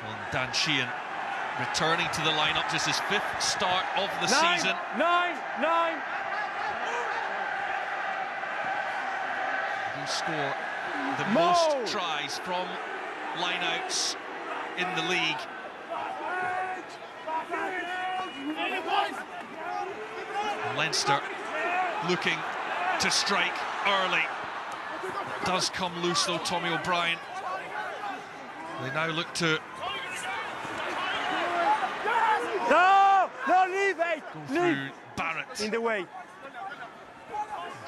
Well, Dan Sheehan returning to the lineup, just his 5th start of the season. Nine. Who score the most tries from lineouts in the league. Leinster looking to strike early. It does come loose though, Tommy O'Brien. They now look to No, leave it. go through Barrett. In the way.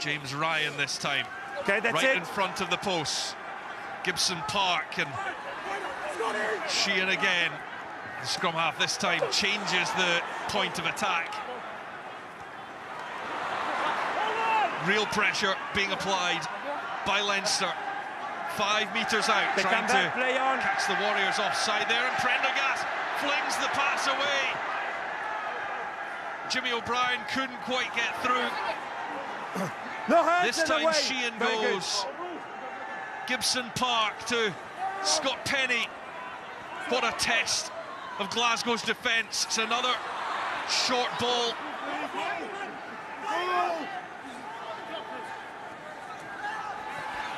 James Ryan this time. Okay, that's right it. in front of the post. Gibson Park and Sheehan again. The scrum half this time changes the point of attack. Real pressure being applied by Leinster. 5 metres out, They trying to catch the Warriors offside there, and Prendergast flings the pass away. Jimmy O'Brien couldn't quite get through. No hands. This time Sheehan goes. Gibson Park to Scott Penny. What a test of Glasgow's defence. It's another short ball.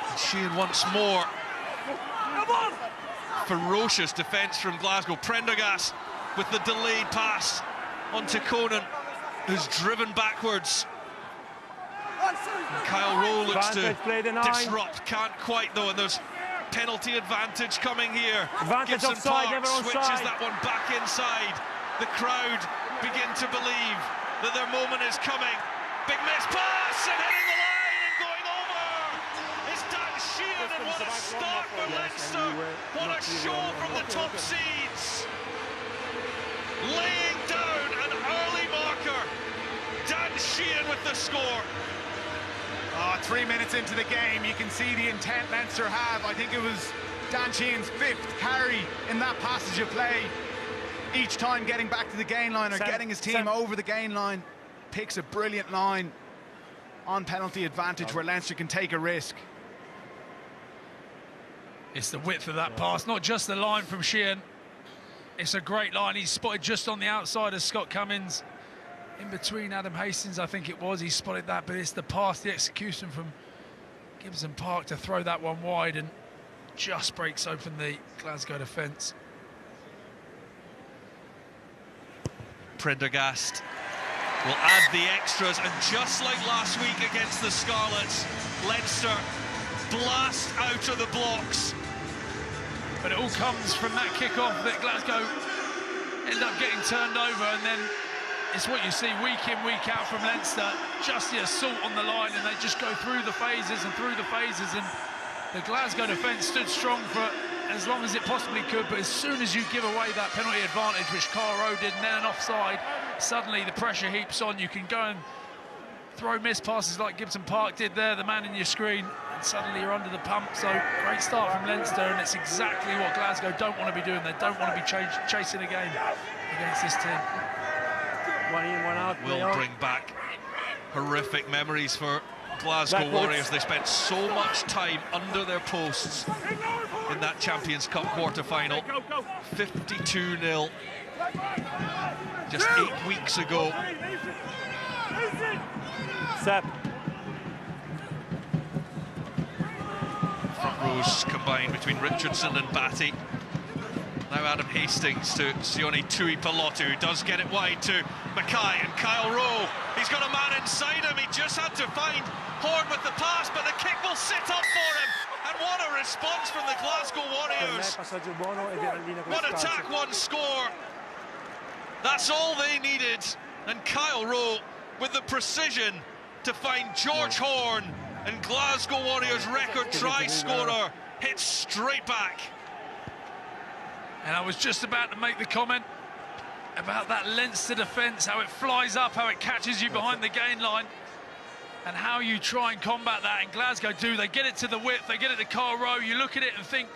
And Sheehan once more. Ferocious defence from Glasgow. Prendergast with the delayed pass onto Conan, who's driven backwards. And Kyle Rowe looks to disrupt, can't quite though, and there's penalty advantage coming here. Gibson offside, Park switches that one back inside. The crowd begin to believe that their moment is coming. Big miss pass and hitting the line and going over. It's Dan Sheehan, and what a start for Leinster. What a show from the top seeds. Laying down an early marker. Dan Sheehan with the score. 3 minutes into the game, you can see the intent Leinster have. I think it was Dan Sheehan's 5th carry in that passage of play. Each time getting back to the gain line or getting his team over the gain line. Picks a brilliant line on penalty advantage where Leinster can take a risk. It's the width of that pass, not just the line from Sheehan. It's a great line. He's spotted just on the outside of Scott Cummins. In between Adam Hastings, I think it was, he spotted that, but it's the pass, the execution from Gibson Park to throw that one wide and just breaks open the Glasgow defence. Prendergast will add the extras, and just like last week against the Scarlets, Leinster blast out of the blocks. But it all comes from that kick-off that Glasgow end up getting turned over, and then it's what you see week in, week out from Leinster, just the assault on the line, and they just go through the phases and through the phases, and the Glasgow defence stood strong for as long as it possibly could, but as soon as you give away that penalty advantage, which Kyle Rowe did, and then an offside, suddenly the pressure heaps on. You can go and throw missed passes like Gibson Park did there, the man in your screen, and suddenly you're under the pump. So great start from Leinster, and it's exactly what Glasgow don't want to be doing. They don't want to be chasing a game against this team. 1 in, 1 out. Will bring back horrific memories for Glasgow Warriors. They spent so much time under their posts in that Champions Cup quarter-final. 52-0 just 8 weeks ago. Front rows combined between Richardson and Batty. Now Adam Hastings to Sione Tuipulotu, who does get it wide to Mackay, and Kyle Rowe. He's got a man inside him. He just had to find Horn with the pass, but the kick will sit up for him. And what a response from the Glasgow Warriors. One attack, one score. That's all they needed. And Kyle Rowe with the precision to find George Horn, and Glasgow Warriors record try scorer hits straight back. And I was just about to make the comment about that Leinster defence, how it flies up, how it catches you behind the gain line, and how you try and combat that. And Glasgow do. They get it to the width, they get it to Kyle Rowe. You look at it and think,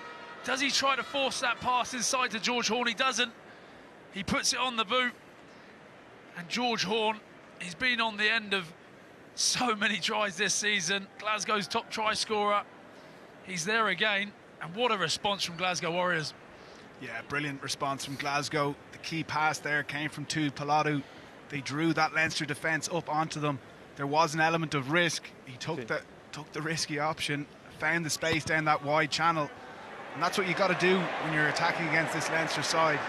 does he try to force that pass inside to George Horn? He doesn't. He puts it on the boot. And George Horn, he's been on the end of so many tries this season. Glasgow's top try scorer. He's there again. And what a response from Glasgow Warriors. Yeah, brilliant response from Glasgow. The key pass there came from Tui Pilotu. They drew that Leinster defence up onto them. There was an element of risk. He took the risky option, found the space down that wide channel. And that's what you've got to do when you're attacking against this Leinster side.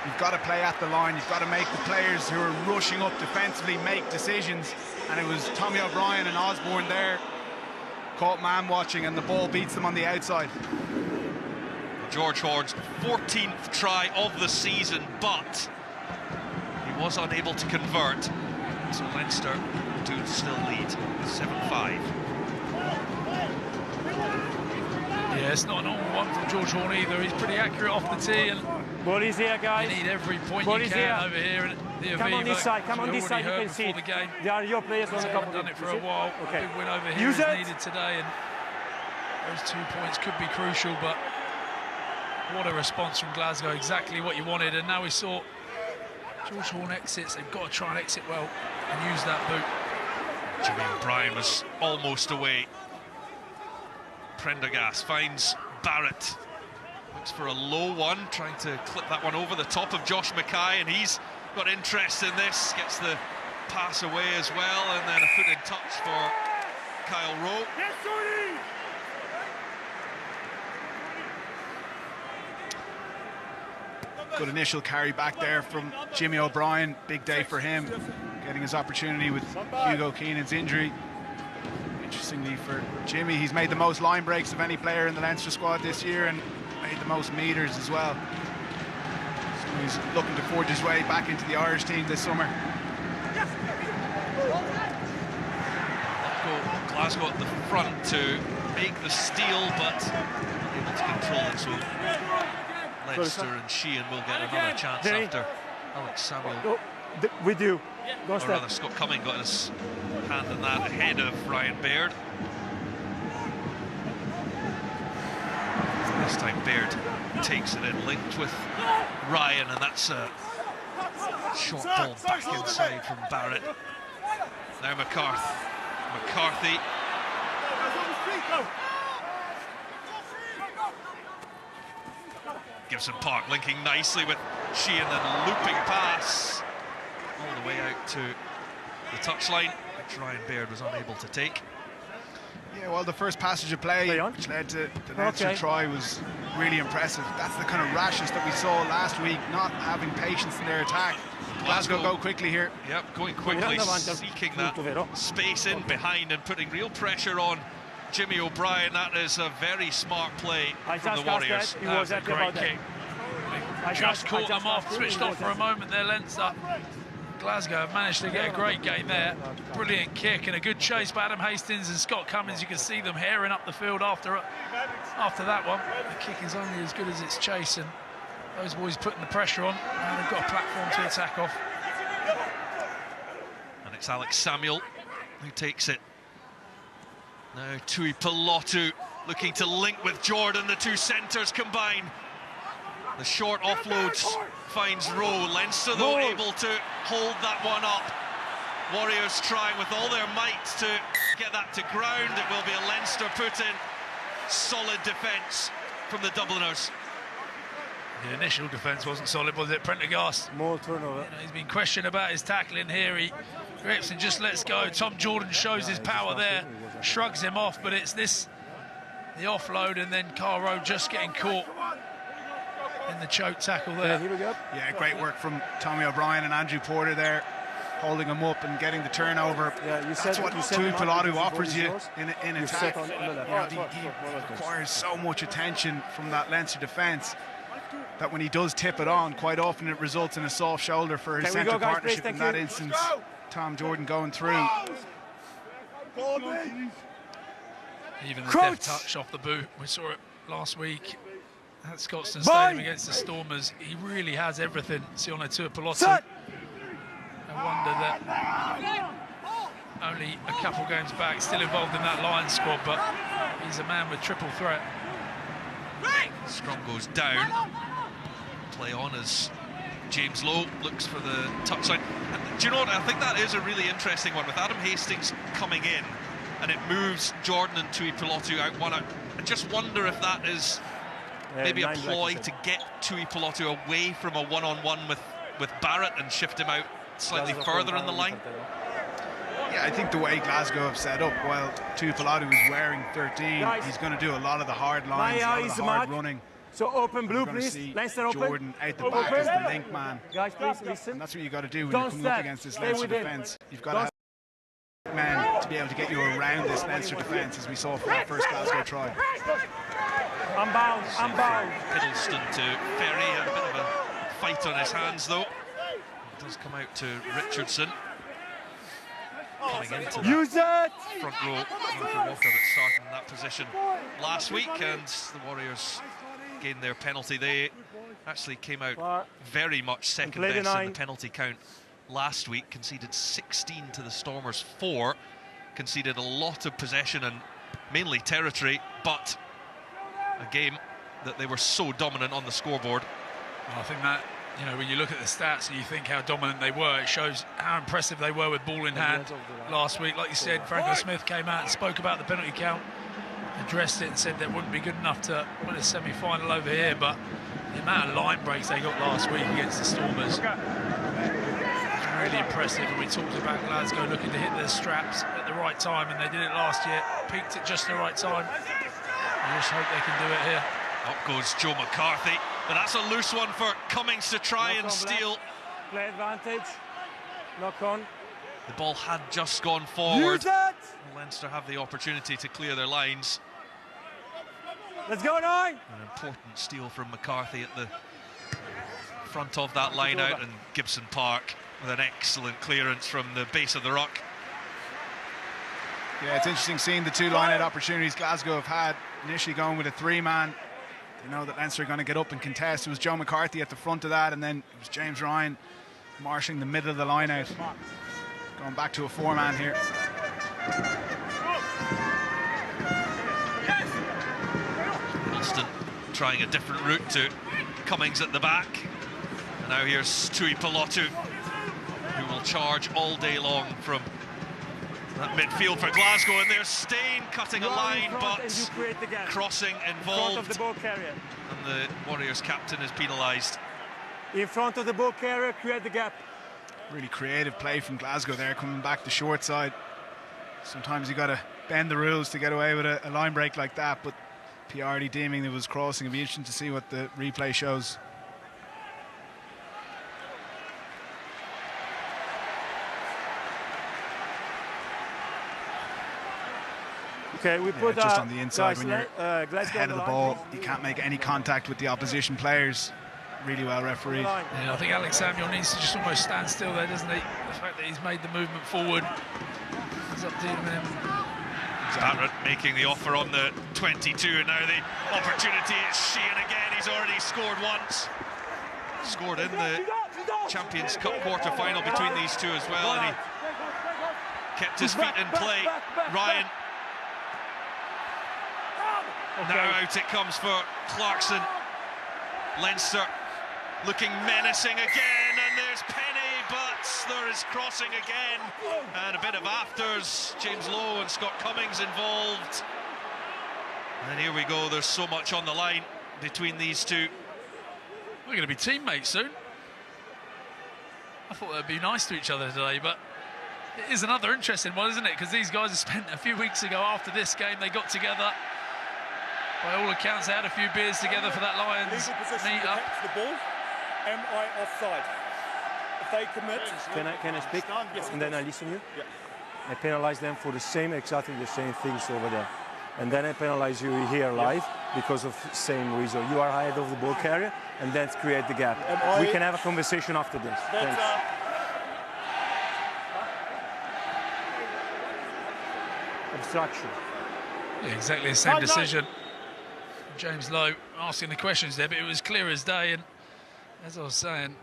You've got to play at the line. You've got to make the players who are rushing up defensively make decisions. And it was Tommy O'Brien and Osborne there, caught man watching, and the ball beats them on the outside. George Horne's 14th try of the season, but he was unable to convert. So Leinster do still lead 7-5. Yeah, it's not a normal one from George Horne either. He's pretty accurate off the tee, and Ball is here, guys. you need every point Ball you is can here. over here. And the Come on Aviva, this side, come on this side, you can see it. the game. They are your players on the They top haven't of done it for a while. Okay. A big win over here Use is it. needed today, and those 2 points could be crucial, but what a response from Glasgow, exactly what you wanted. And now we saw George Horne exits. They've got to try and exit well and use that boot. Jimmy O'Brien was almost away. Prendergast finds Barrett. Looks for a low one, trying to clip that one over the top of Josh Mackay, and he's got interest in this. Gets the pass away as well, and then a foot in touch for Kyle Rowe. Good initial carry back there from Jimmy O'Brien. Big day for him, getting his opportunity with Hugo Keenan's injury. Interestingly for Jimmy, he's made the most line breaks of any player in the Leinster squad this year, and made the most meters as well. So he's looking to forge his way back into the Irish team this summer. Glasgow at the front to make the steal, but able to control it. So Leinster and Sheehan will get another chance after Alex Samuel. Go, with you. Go Or step. rather, Scott Cumming got his hand on that ahead of Ryan Baird. This time Baird takes it in, linked with Ryan, and that's a short ball back inside from Barrett. Now McCarthy. Gibson Park linking nicely with Sheehan, and looping pass all the way out to the touchline, which Ryan Baird was unable to take. Yeah, well, the first passage of play, which led to the Leinster try, was really impressive. That's the kind of rashness that we saw last week, not having patience in their attack. Glasgow go quickly here. Yep, going quickly, seeking that space in behind and putting real pressure on Jimmy O'Brien. That is a very smart play from the Warriors. That's a great kick. Just caught them off, switched off for a moment there, Leinster. Glasgow have managed to get a great game there. Brilliant kick and a good chase by Adam Hastings and Scott Cummins. You can see them herring up the field after that one. The kick is only as good as its chase, and those boys putting the pressure on. Now they've got a platform to attack off. And it's Alex Samuel who takes it. Now Tui Pilotu looking to link with Jordan. The two centres combine. The short offloads finds Rowe. Leinster, though, able to hold that one up. Warriors trying with all their might to get that to ground. It will be a Leinster put-in. Solid defence from the Dubliners. The initial defence wasn't solid, was it? Prendergast. More turnover. He's been questioned about his tackling here. He grips and just lets go. Tom Jordan shows his power there, shrugs him off, but it's the offload, and then Kyle Rowe just getting caught in the choke tackle there. Here we go. Yeah, great work from Tommy O'Brien and Andrew Porter there, holding him up and getting the turnover. Yeah, That's what Tui Pilotu offers you in attack. He requires so much attention from that Leinster defence that when he does tip it on, quite often it results in a soft shoulder for his centre partnership. In that instance, Tom Jordan going through. Even the deft touch off the boot, we saw it last week at Scotstoun Stadium against the Stormers. He really has everything, Sione Tuipulotu. I wonder that only a couple games back, still involved in that Lions squad, but he's a man with triple threat. Strong goes down. Play on as James Lowe looks for the touchline. And do you know what? I think that is a really interesting one with Adam Hastings coming in, and it moves Jordan and Tui Pilotu out one out. I just wonder if that is maybe a ploy to get Tui Pilotu away from a one-on-one with Barrett and shift him out slightly further in the line? Yeah, I think the way Glasgow have set up, while Tui Pilotu is wearing 13, Guys, he's going to do a lot of the hard lines, a lot of the hard running. So open blue, We're going to please. see Leinster open. Jordan out the back as the link man. Guys, please listen. And that's what you got to do when Don't you're coming step. up against this Stay Leinster within. defence. You've got to have men to be able to get you around this Leinster defence, as we saw from that first Glasgow try. I'm bound. I'm bound. Hiddleston to Ferry, a bit of a fight on his hands though. It does come out to Richardson. Coming into Use it. front row, Walker that started in that position last week, and the Warriors gained their penalty. They actually came out very much second best in the penalty count last week, conceded 16 to the Stormers 4, conceded a lot of possession and mainly territory, but a game that they were so dominant on the scoreboard. Well, I think that, you know, when you look at the stats and you think how dominant they were, it shows how impressive they were with ball in hand last week. Like you said, Franco Smith came out and spoke about the penalty count, addressed it and said that wouldn't be good enough to win a semi-final over here, but the amount of line breaks they got last week against the Stormers was really impressive. And we talked about Glasgow looking to hit their straps at the right time, and they did it last year, peaked at just the right time. I just hope they can do it here. Up goes Joe McCarthy, but that's a loose one for Cummings to try and steal. Play advantage. Knock on. The ball had just gone forward. Use it. Leinster have the opportunity to clear their lines. Let's go now. An important steal from McCarthy at the front of that line out, and Gibson Park with an excellent clearance from the base of the ruck. Yeah, it's interesting seeing the two line-out opportunities Glasgow have had. Initially going with a three-man. You know that Leinster are going to get up and contest. It was Joe McCarthy at the front of that, and then it was James Ryan marshalling the middle of the line-out. Going back to a four-man here. Hiddleston trying a different route to Cummings at the back. And now here's Tui Pilotu, who will charge all day long from that midfield for Glasgow, and there's Stain cutting a line, but crossing involved, of the ball carrier. and the Warriors captain is penalised. In front of the ball carrier, create the gap. Really creative play from Glasgow there, coming back the short side. Sometimes you got to bend the rules to get away with a line break like that, but Piardi deeming it was crossing. It'll be interesting to see what the replay shows. Okay, we put just on the inside, guys, when you're ahead of the ball, you can't make any contact with the opposition players. Really well refereed. Yeah, I think Alex Samuel needs to just almost stand still there, doesn't he? The fact that he's made the movement forward is up to him. Barrett making the offer on the 22, and now the opportunity is Sheehan again. He's already scored once. Scored in the Champions Cup quarter-final between these two as well, and he kept his feet in play. Ryan. Now out it comes for Clarkson. Leinster looking menacing again, and there's Penny, but there is crossing again, and a bit of afters. James Lowe and Scott Cummings involved, and here we go. There's so much on the line between these two. We're going to be teammates soon. I thought they'd be nice to each other today, but it is another interesting one, isn't it? Because these guys have spent a few weeks ago after this game, they got together. By all accounts, they had a few beers together for that Lions meet up. The ball, am I offside? If they commit, Can I speak? Yes, and then I listen to you? Yeah. I penalize them for exactly the same things over there. And then I penalize you here live because of the same reason. You are ahead of the ball carrier, and then create the gap. We can have a conversation after this. Thanks. Obstruction. Yeah, exactly the same decision. James Lowe asking the questions there, but it was clear as day. And as I was saying,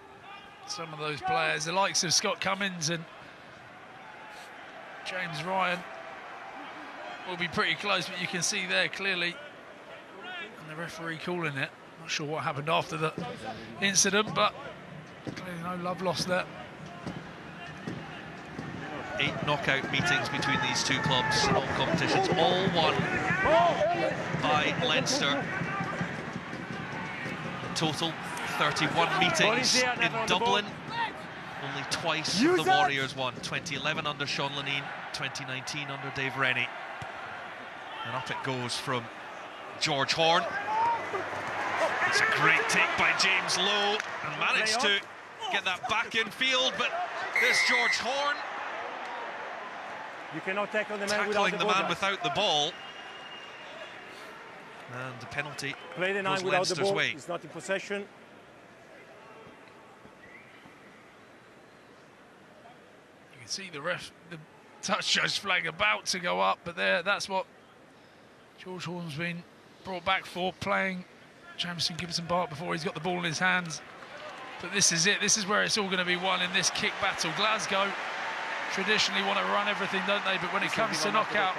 some of those players, the likes of Scott Cummings and James Ryan, will be pretty close, but you can see there clearly, and the referee calling it. Not sure what happened after the incident, but clearly no love lost there. 8 knockout meetings between these two clubs in all competitions, all won by Leinster. total, 31 meetings in Dublin. Only twice have the Warriors won, 2011 under Sean Leneen, 2019 under Dave Rennie. And up it goes from George Horn. It's a great take by James Lowe, and managed to get that back in field, but there's George Horn. You cannot tackle the man tackling without the ball, man guys. without the ball. And the penalty Play the 9 goes without Leinster's the ball. way. It's not in possession. You can see the touch judge flag about to go up, but that's what George Horn's been brought back for, playing Jamison Gibson-Park before he's got the ball in his hands. But this is it. This is where it's all going to be won in this kick battle. Glasgow traditionally want to run everything, don't they? But when it comes to knockout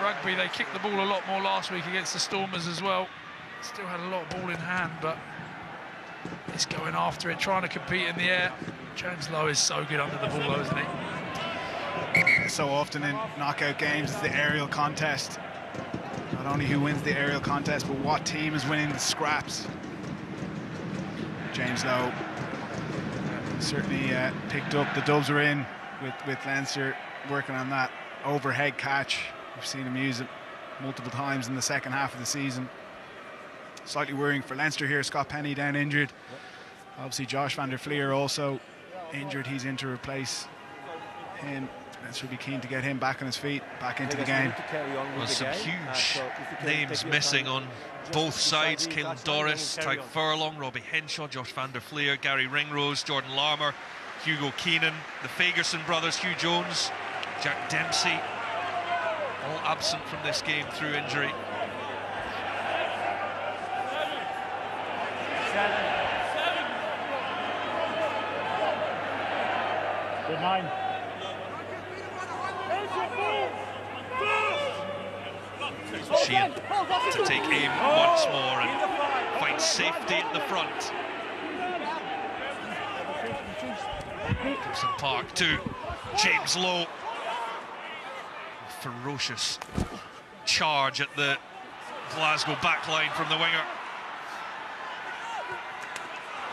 rugby, they kicked the ball a lot more last week against the Stormers as well. Still had a lot of ball in hand, but it's going after it, trying to compete in the air. James Lowe is so good under the ball, though, isn't he? So often in knockout games, it's the aerial contest. Not only who wins the aerial contest, but what team is winning the scraps. James Lowe certainly picked up. The Dubs are in with Leinster working on that overhead catch. We've seen him use it multiple times in the second half of the season. Slightly worrying for Leinster here. Scott Penny down injured. Obviously Josh van der Fleer also injured. He's in to replace him. Leinster will be keen to get him back on his feet, back into the game. Well, some huge names missing on both sides. Caelan Doris, Tyke Furlong, Robbie Henshaw, Josh van der Fleer, Gary Ringrose, Jordan Larmour, Hugo Keenan, the Fagerson brothers, Hugh Jones, Jack Dempsey, all absent from this game through injury. Good nine. Sheehan to take aim once more and find safety at the front. Gibson-Park to James Lowe. Ferocious charge at the Glasgow backline from the winger.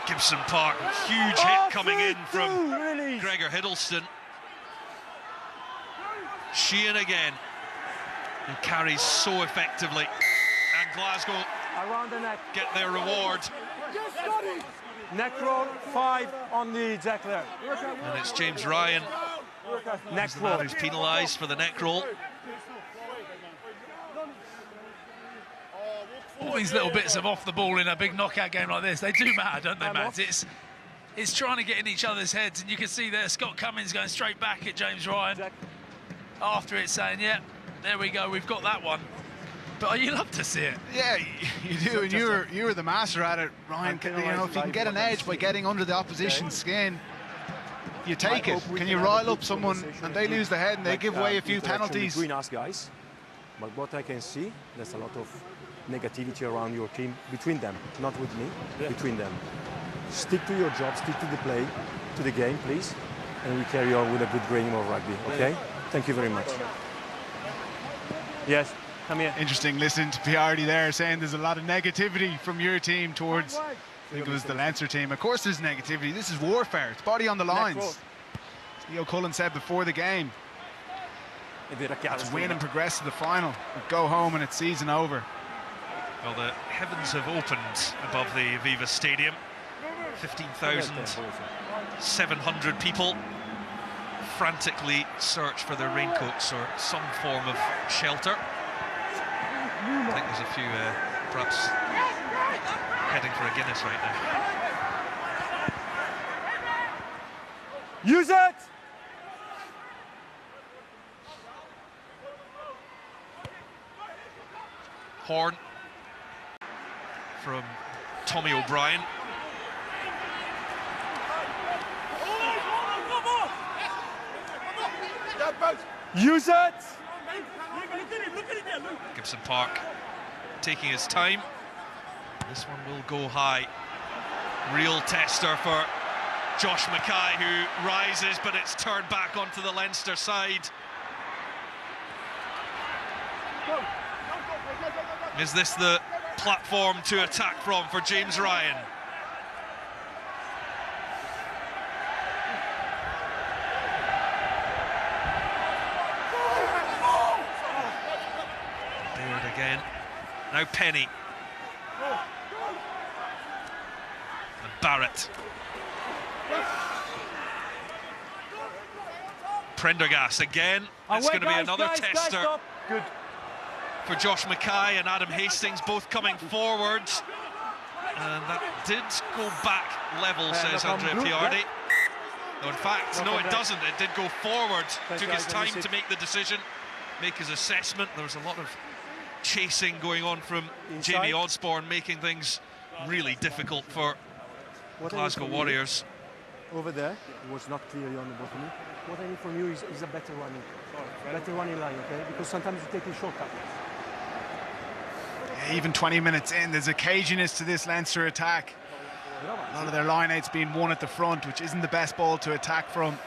Gibson-Park, huge hit coming in from Gregor Hiddleston. Sheehan again, who carries so effectively, and Glasgow Around the neck. get their reward. Neck roll, 5 on the jackler. And it's James Ryan, Neck the man roll. who's penalised for the neck roll. All these little bits of off the ball in a big knockout game like this, they do matter, don't they, Matt? It's trying to get in each other's heads, and you can see there Scott Cummins going straight back at James Ryan after it, saying, yeah, there we go, we've got that one. But you love to see it. Yeah, you do, and you were the master at it, Ryan. You know, if you can get an edge by getting under the opposition's skin, you take it. Can you rile up someone and they lose the head and they give away a few penalties? Between us guys, but what I can see, there's a lot of negativity around your team, between them, not with me, between them. Stick to your job, stick to the play, to the game, please, and we carry on with a good game of rugby, okay? Thank you very much. Yes, come here. Interesting, listen to Piardi there saying there's a lot of negativity from your team towards, I think it was the Leinster team. Of course there's negativity, this is warfare, it's body on the lines. As Leo Cullen said before the game, let's win and progress to the final, go home and it's season over. Well, the heavens have opened above the Aviva Stadium. 15,700 people frantically search for their raincoats or some form of shelter. I think there's a few perhaps heading for a Guinness right now. Use it! Horn from Tommy O'Brien. Use it! Gibson-Park taking his time. This one will go high. Real tester for Josh Mackay, who rises, but it's turned back onto the Leinster side. Is this the platform to attack from for James Ryan. Baird again. Now Penny. And Barrett. Prendergast again. It's going to be another tester Good. for Josh Mackay and Adam Hastings, both coming forwards. And that did go back level, says Andrea Piardi. No, in fact, no, it doesn't. It did go forward. Took his time to make the decision, make his assessment. There was a lot of chasing going on from Jamie Osborne, making things really difficult for Glasgow Warriors. Over there, it was not clearly on the bottom. What I need from you is a better running. Better running line, okay? Because sometimes you take a shortcut. Yeah, even 20 minutes in, there's a caginess to this Leinster attack. A lot of their line-outs being won at the front, which isn't the best ball to attack from.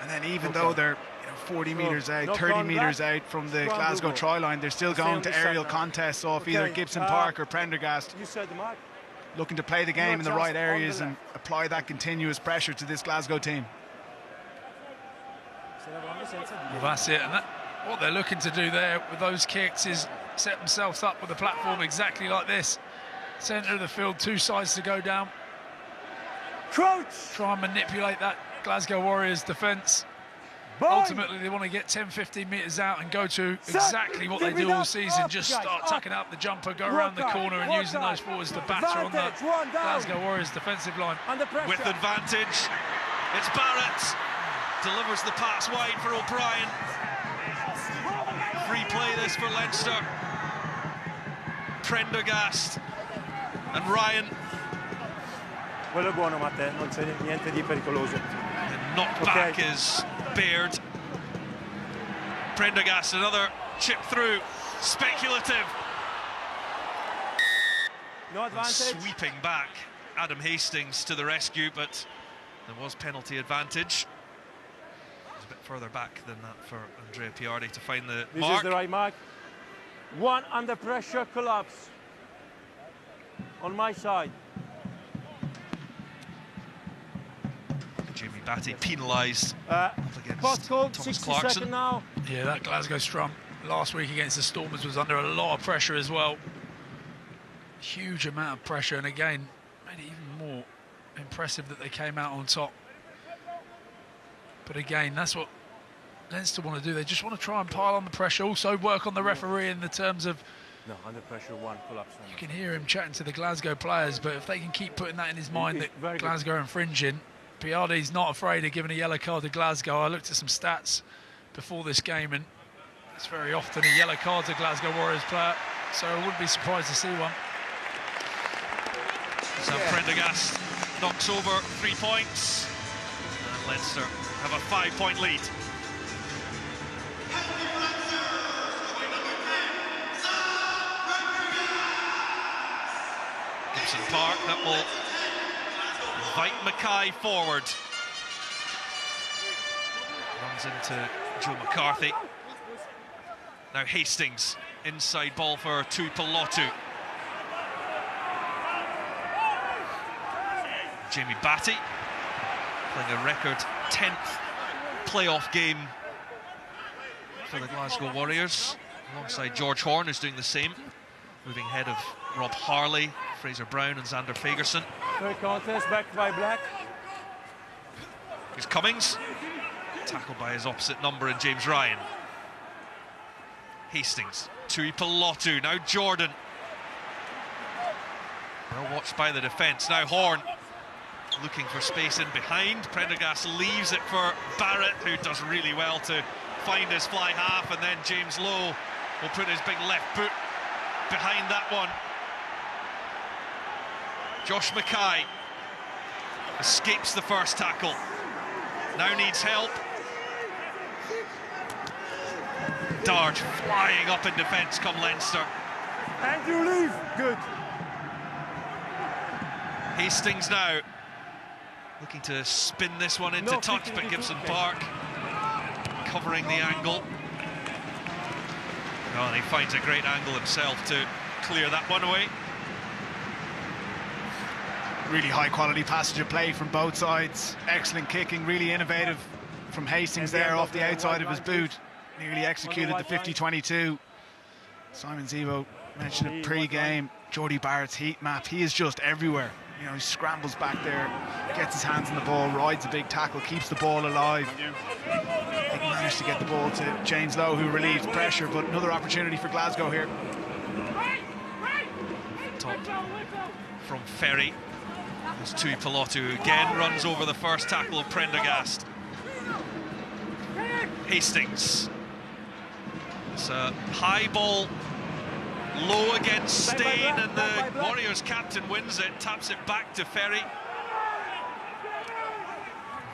And then even though they're 40 metres out, 30 metres out from the Glasgow try line, they're still going to aerial contests off either Gibson Park or Prendergast. You said the mark. Looking to play the game in the right areas and apply that continuous pressure to this Glasgow team. Well, that's it, and what they're looking to do there with those kicks is set themselves up with a platform exactly like this. Centre of the field, two sides to go down. Crouch! Try and manipulate that Glasgow Warriors defence. Ultimately, they want to get 10-15 metres out and go to exactly what they do all season, just start tucking up the jumper, go around the corner and using those forwards to batter on the Glasgow Warriors defensive line. With advantage, it's Barrett. Delivers the pass wide for O'Brien. Free play this for Leinster. Prendergast and Ryan. Quello è buono, Matteo, non c'è niente di pericoloso. And knocked back is Baird. Prendergast, another chip through. Speculative. No advantage. Sweeping back. Adam Hastings to the rescue, but there was penalty advantage. A bit further back than that for Andrea Piardi to find the mark. This is the right mark. One under pressure collapse on my side. Jamie Batty penalised against Postcode, Thomas 60 Clarkson. seconds now. Yeah, that Glasgow scrum last week against the Stormers was under a lot of pressure as well. Huge amount of pressure, and again, made it even more impressive that they came out on top. But again, that's what Leinster want to do. They just want to try and pile on the pressure, also work on the referee in the terms of... No, under pressure, one collapse. You can hear him chatting to the Glasgow players, but if they can keep putting that in his mind that Glasgow are infringing, Piardi's not afraid of giving a yellow card to Glasgow. I looked at some stats before this game, and it's very often a yellow card to Glasgow Warriors player, so I wouldn't be surprised to see one. Sam Prendergast knocks over 3 points, and Leinster have a 5-point lead. Gibson Park, that will invite Mackay forward. Runs into Joe McCarthy. Now Hastings, inside ball for Tuipulotu. Jamie Batty playing a record 10th playoff game for the Glasgow Warriors, alongside George Horn, who's doing the same, moving ahead of Rob Harley, Fraser Brown and Xander Fagerson. Third contest, backed by Black. Here's Cummings, tackled by his opposite number in James Ryan. Hastings, Tuipulotu, now Jordan. Well watched by the defence, now Horn. Looking for space in behind. Prendergast leaves it for Barrett, who does really well to find his fly half, and then James Lowe will put his big left boot behind that one. Josh Mackay escapes the first tackle. Now needs help. Darge flying up in defence come Leinster. Andrew leave. Good. Hastings now looking to spin this one into touch, but Gibson Park covering the angle. Oh, and he finds a great angle himself to clear that one away. Really high quality passage of play from both sides. Excellent kicking, really innovative from Hastings there off the outside of his boot. Nearly executed the 50-22. Simon Zebo mentioned it pre-game. Jordy Barrett's heat map. He is just everywhere. You know, he scrambles back there, gets his hands on the ball, rides a big tackle, keeps the ball alive. They managed to get the ball to James Lowe, who relieves pressure, but another opportunity for Glasgow here. Top from Ferry. There's Tui Pilotu again, runs over the first tackle of Prendergast. Hastings. It's a high ball, low against Stain, and the Warriors captain wins it, taps it back to Ferry.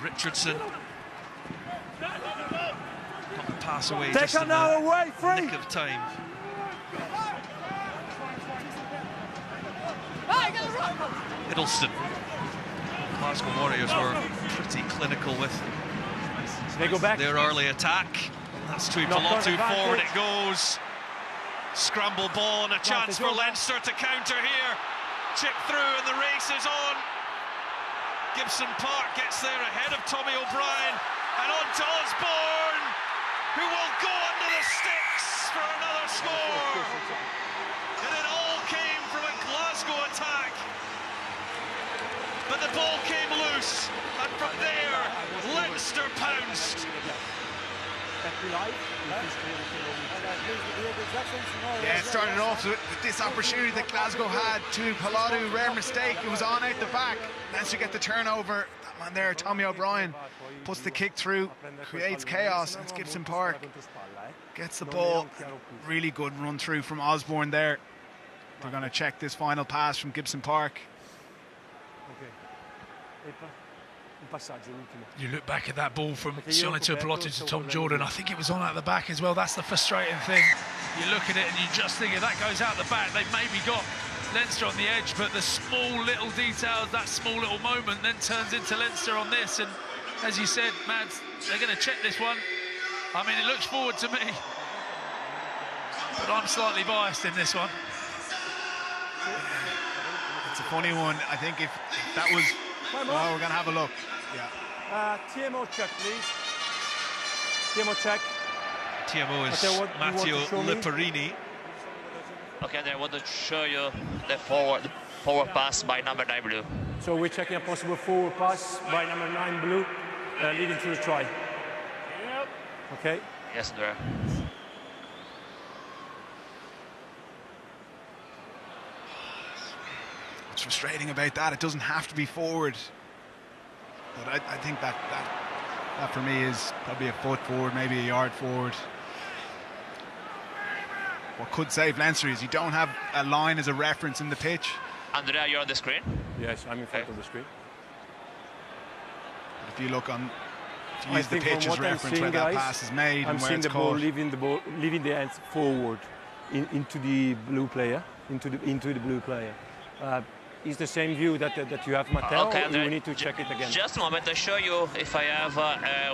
Richardson got the pass away just in the nick of time. Hiddleston. Glasgow Warriors were pretty clinical with their early attack. That's Tui Pilotu, forward it goes. Scramble ball and a chance for Leinster to counter here. Chip through and the race is on. Gibson Park gets there ahead of Tommy O'Brien and on to Osborne, who will go under the sticks for another score. And it all came from a Glasgow attack. But the ball came loose, and from there, Leinster pounced. Yeah, it started off with this opportunity that Glasgow had. To Pilotu, rare mistake, it was on out the back. Leinster get the turnover. That man there, Tommy O'Brien, puts the kick through, creates chaos, and it's Gibson Park. Gets the ball, really good run through from Osborne there. They're going to check this final pass from Gibson Park. You look back at that ball from Sione Tuipulotu to Tom Jordan. I think it was on at the back as well. That's the frustrating thing. You look at it and you just think if that goes out the back, they've maybe got Leinster on the edge, but the small little details, that small little moment then turns into Leinster on this. And as you said, Mads, they're going to check this one. I mean, it looks forward to me, but I'm slightly biased in this one. It's a funny one. I think if that was... Oh, we're going to have a look. Yeah. TMO check, please. TMO check. TMO is Matteo Liparini. Okay, I want to show you the forward pass by number 9 blue. So we're checking a possible forward pass by number 9 blue, leading to the try. Yep. Okay. Yes, there. What's frustrating about that, it doesn't have to be forward. But I think that for me is probably a foot forward, maybe a yard forward. What could save Leinster is you don't have a line as a reference in the pitch. Andrea, you're on the screen? Yes, I'm in front of the screen. But if you look on, if you use the pitch as reference where that pass is made and where it's caught. Leaving the hands forward into the blue player, into the blue player. Is the same view that you have, Matteo, okay, or we need to check it again? Just a moment, I'll show you if I have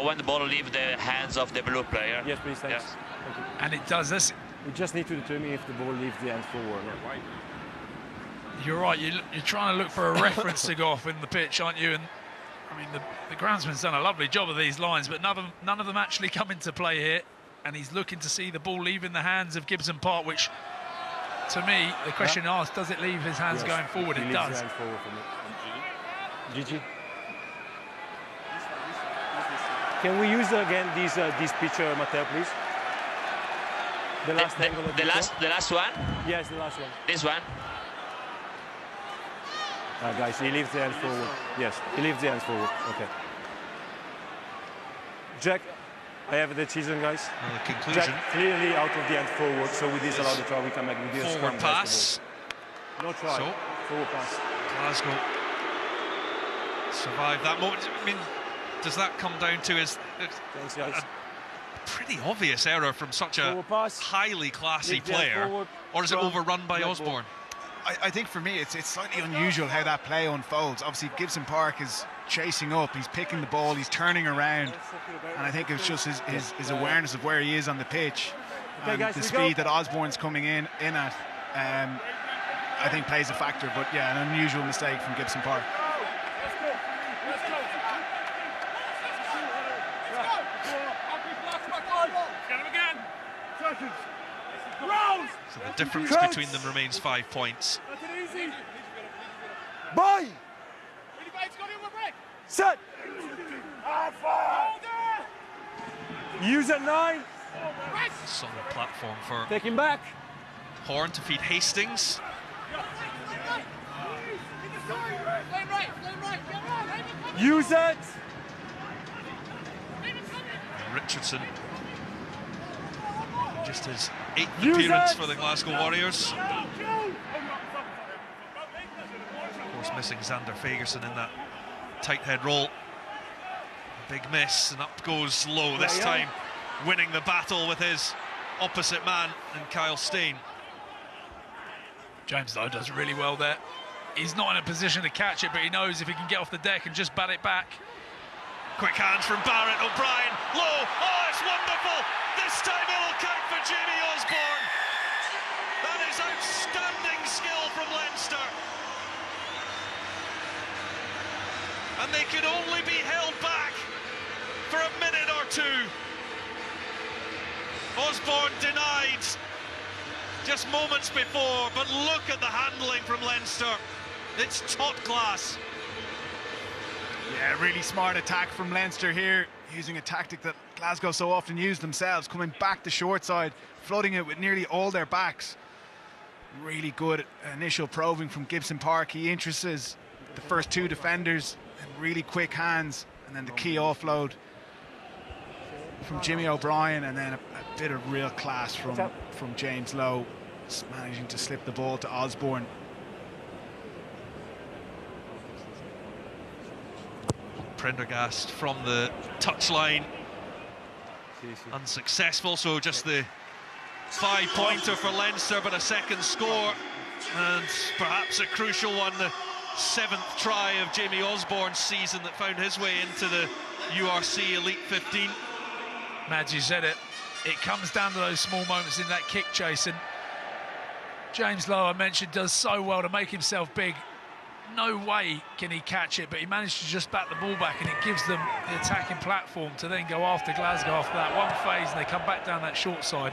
when the ball leaves the hands of the blue player. Yes, please, thanks. Yes. Thank you. And it does this. We just need to determine if the ball leaves the hands forward. You're right, you're trying to look for a reference to go off in the pitch, aren't you? And I mean, the groundsman's done a lovely job of these lines, but none of them actually come into play here. And he's looking to see the ball leaving the hands of Gibson Park, which... To me, the question asked, does it leave his hands going forward? It does. Hands forward for me. Gigi? Can we use again this picture, Matteo, please? The last angle of the last one? Yes, the last one. This one? Guys, he leaves the hands forward. Yes, he leaves the hands forward. Okay. Jack, I have the decision, guys. The conclusion. Jack clearly out of the hand forward, so we disallow the try. We come back with this forward pass. No try. So, forward pass. Glasgow survived that moment. I mean, does that come down to a pretty obvious error from such a highly classy player, or is it overrun by Osborne? I think for me, it's slightly unusual how that play unfolds. Obviously, Gibson Park is chasing up, he's picking the ball, he's turning around, and I think it's just his awareness of where he is on the pitch and the speed that Osborne's coming in at. I think plays a factor. But yeah, an unusual mistake from Gibson Park. So the difference between them remains 5 points. Boy! Set! Use at 9. Solid platform for Take him back. Horn to feed Hastings. Use it! Richardson, just his 8th appearance for the Glasgow Warriors. Of course, missing Xander Fagerson in that tight head roll. Big miss, and up goes Lowe this time, winning the battle with his opposite man and Kyle Steen. James Lowe does really well there. He's not in a position to catch it, but he knows if he can get off the deck and just bat it back. Quick hands from Barrett, O'Brien, Lowe, oh, it's wonderful! This time it'll count for Jamie Osborne. That is outstanding skill from Leinster. And they could only be held back for a minute or two. Osborne denied just moments before, but look at the handling from Leinster. It's top class. Yeah, really smart attack from Leinster here, using a tactic that Glasgow so often use themselves, coming back the short side, flooding it with nearly all their backs. Really good initial probing from Gibson Park. He interests the first 2 defenders, and really quick hands, and then the key offload from Jimmy O'Brien, and then a bit of real class from James Lowe, managing to slip the ball to Osborne. Prendergast from the touchline, unsuccessful, so just the 5-pointer for Leinster, but a second score, and perhaps a crucial one, the 7th try of Jamie Osborne's season that found his way into the URC Elite 15. Mads, you said it. It comes down to those small moments in that kick chase, and James Lowe, I mentioned, does so well to make himself big. No way can he catch it, but he managed to just bat the ball back, and it gives them the attacking platform to then go after Glasgow after that one phase, and they come back down that short side.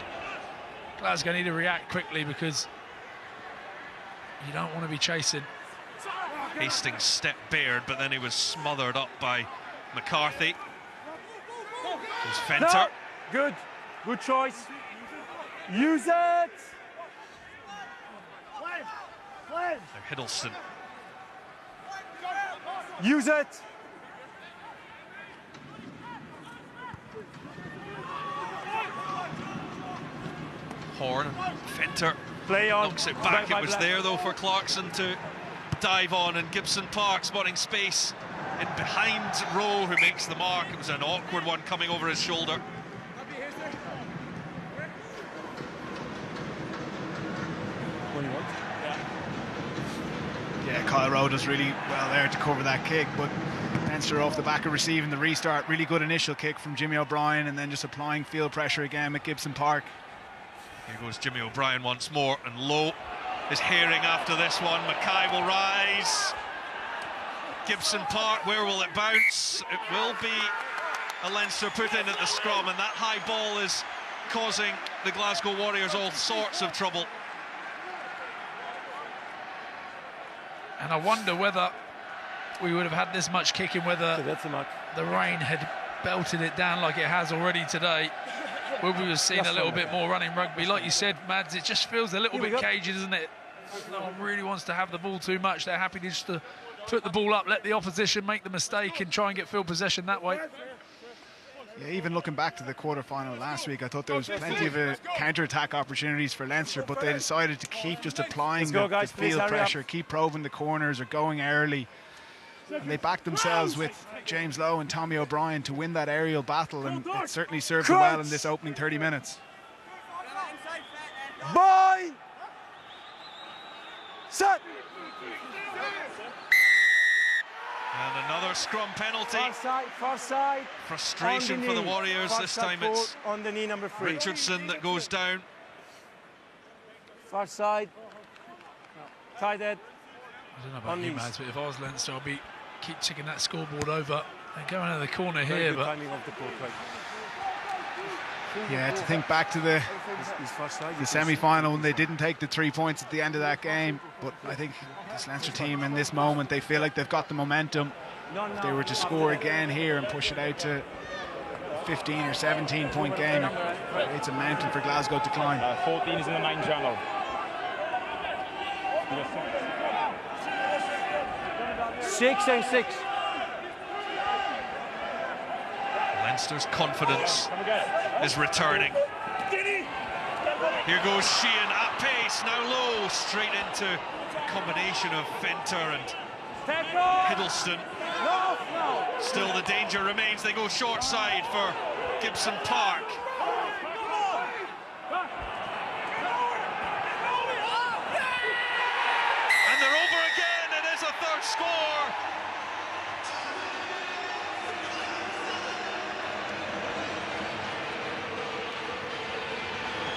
Glasgow need to react quickly because you don't want to be chasing. Hastings stepped bared, but then he was smothered up by McCarthy. There's Fenter. No. Good choice. Use it! Now Hiddleston. Use it! Horn, Fenter Play on. knocks it back. It was there though for Clarkson to dive on, and Gibson Park spotting space in behind Rowe, who makes the mark. It was an awkward one coming over his shoulder. Yeah, Kyle Rowe does really well there to cover that kick, but Leinster off the back of receiving the restart. Really good initial kick from Jimmy O'Brien, and then just applying field pressure again at Gibson Park. Here goes Jimmy O'Brien once more, and Lowe is herring after this one. Mackay will rise. Gibson Park, where will it bounce? It will be a Leinster put in at the scrum, and that high ball is causing the Glasgow Warriors all sorts of trouble. And I wonder whether we would have had this much kicking, whether the rain had belted it down like it has already today. Would we have seen a little bit more running rugby? Like you said, Mads, it just feels a little bit cagey, doesn't it? No one really wants to have the ball too much. They're happy just to put the ball up, let the opposition make the mistake and try and get field possession that way. Yeah, even looking back to the quarter-final last week, I thought there was plenty of counter-attack opportunities for Leinster, but they decided to keep just applying the field pressure, keep probing the corners or going early. And they backed themselves with James Lowe and Tommy O'Brien to win that aerial battle, and it certainly served them well in this opening 30 minutes. Bye! Set! And another scrum penalty. Far side. Frustration for the Warriors. This time it's on the knee, number 3. Richardson that goes down. Far side. tight head. I don't know about you, Mads, but if I was Leinster, I'd keep ticking that scoreboard over. They're going out of the corner Very here, good but timing of the ball, right. Yeah, to think back to the semi-final when they didn't take the 3 points at the end of that game, but I think this Leinster team in this moment, they feel like they've got the momentum. If they were to score again here and push it out to a 15 or 17 point game, it's a mountain for Glasgow to climb. 14 is in the main channel. 6 and 6. Leinster's confidence is returning. Here goes Sheehan at pace, now low, straight into a combination of Fenter and Hiddleston. Still the danger remains, they go short side for Gibson Park. And they're over again, it is a third score.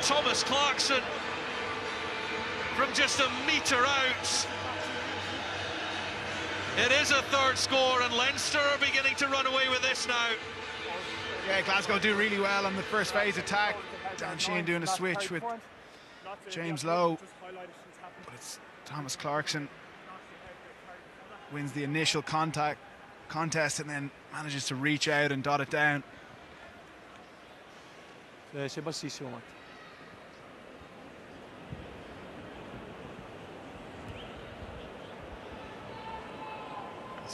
Thomas Clarkson from just a metre out. It is a third score, and Leinster are beginning to run away with this now. Yeah, Glasgow do really well on the first phase attack. Dan Sheehan doing a switch with James Lowe. But it's Thomas Clarkson wins the initial contest and then manages to reach out and dot it down. C'est bassissimo, Matt.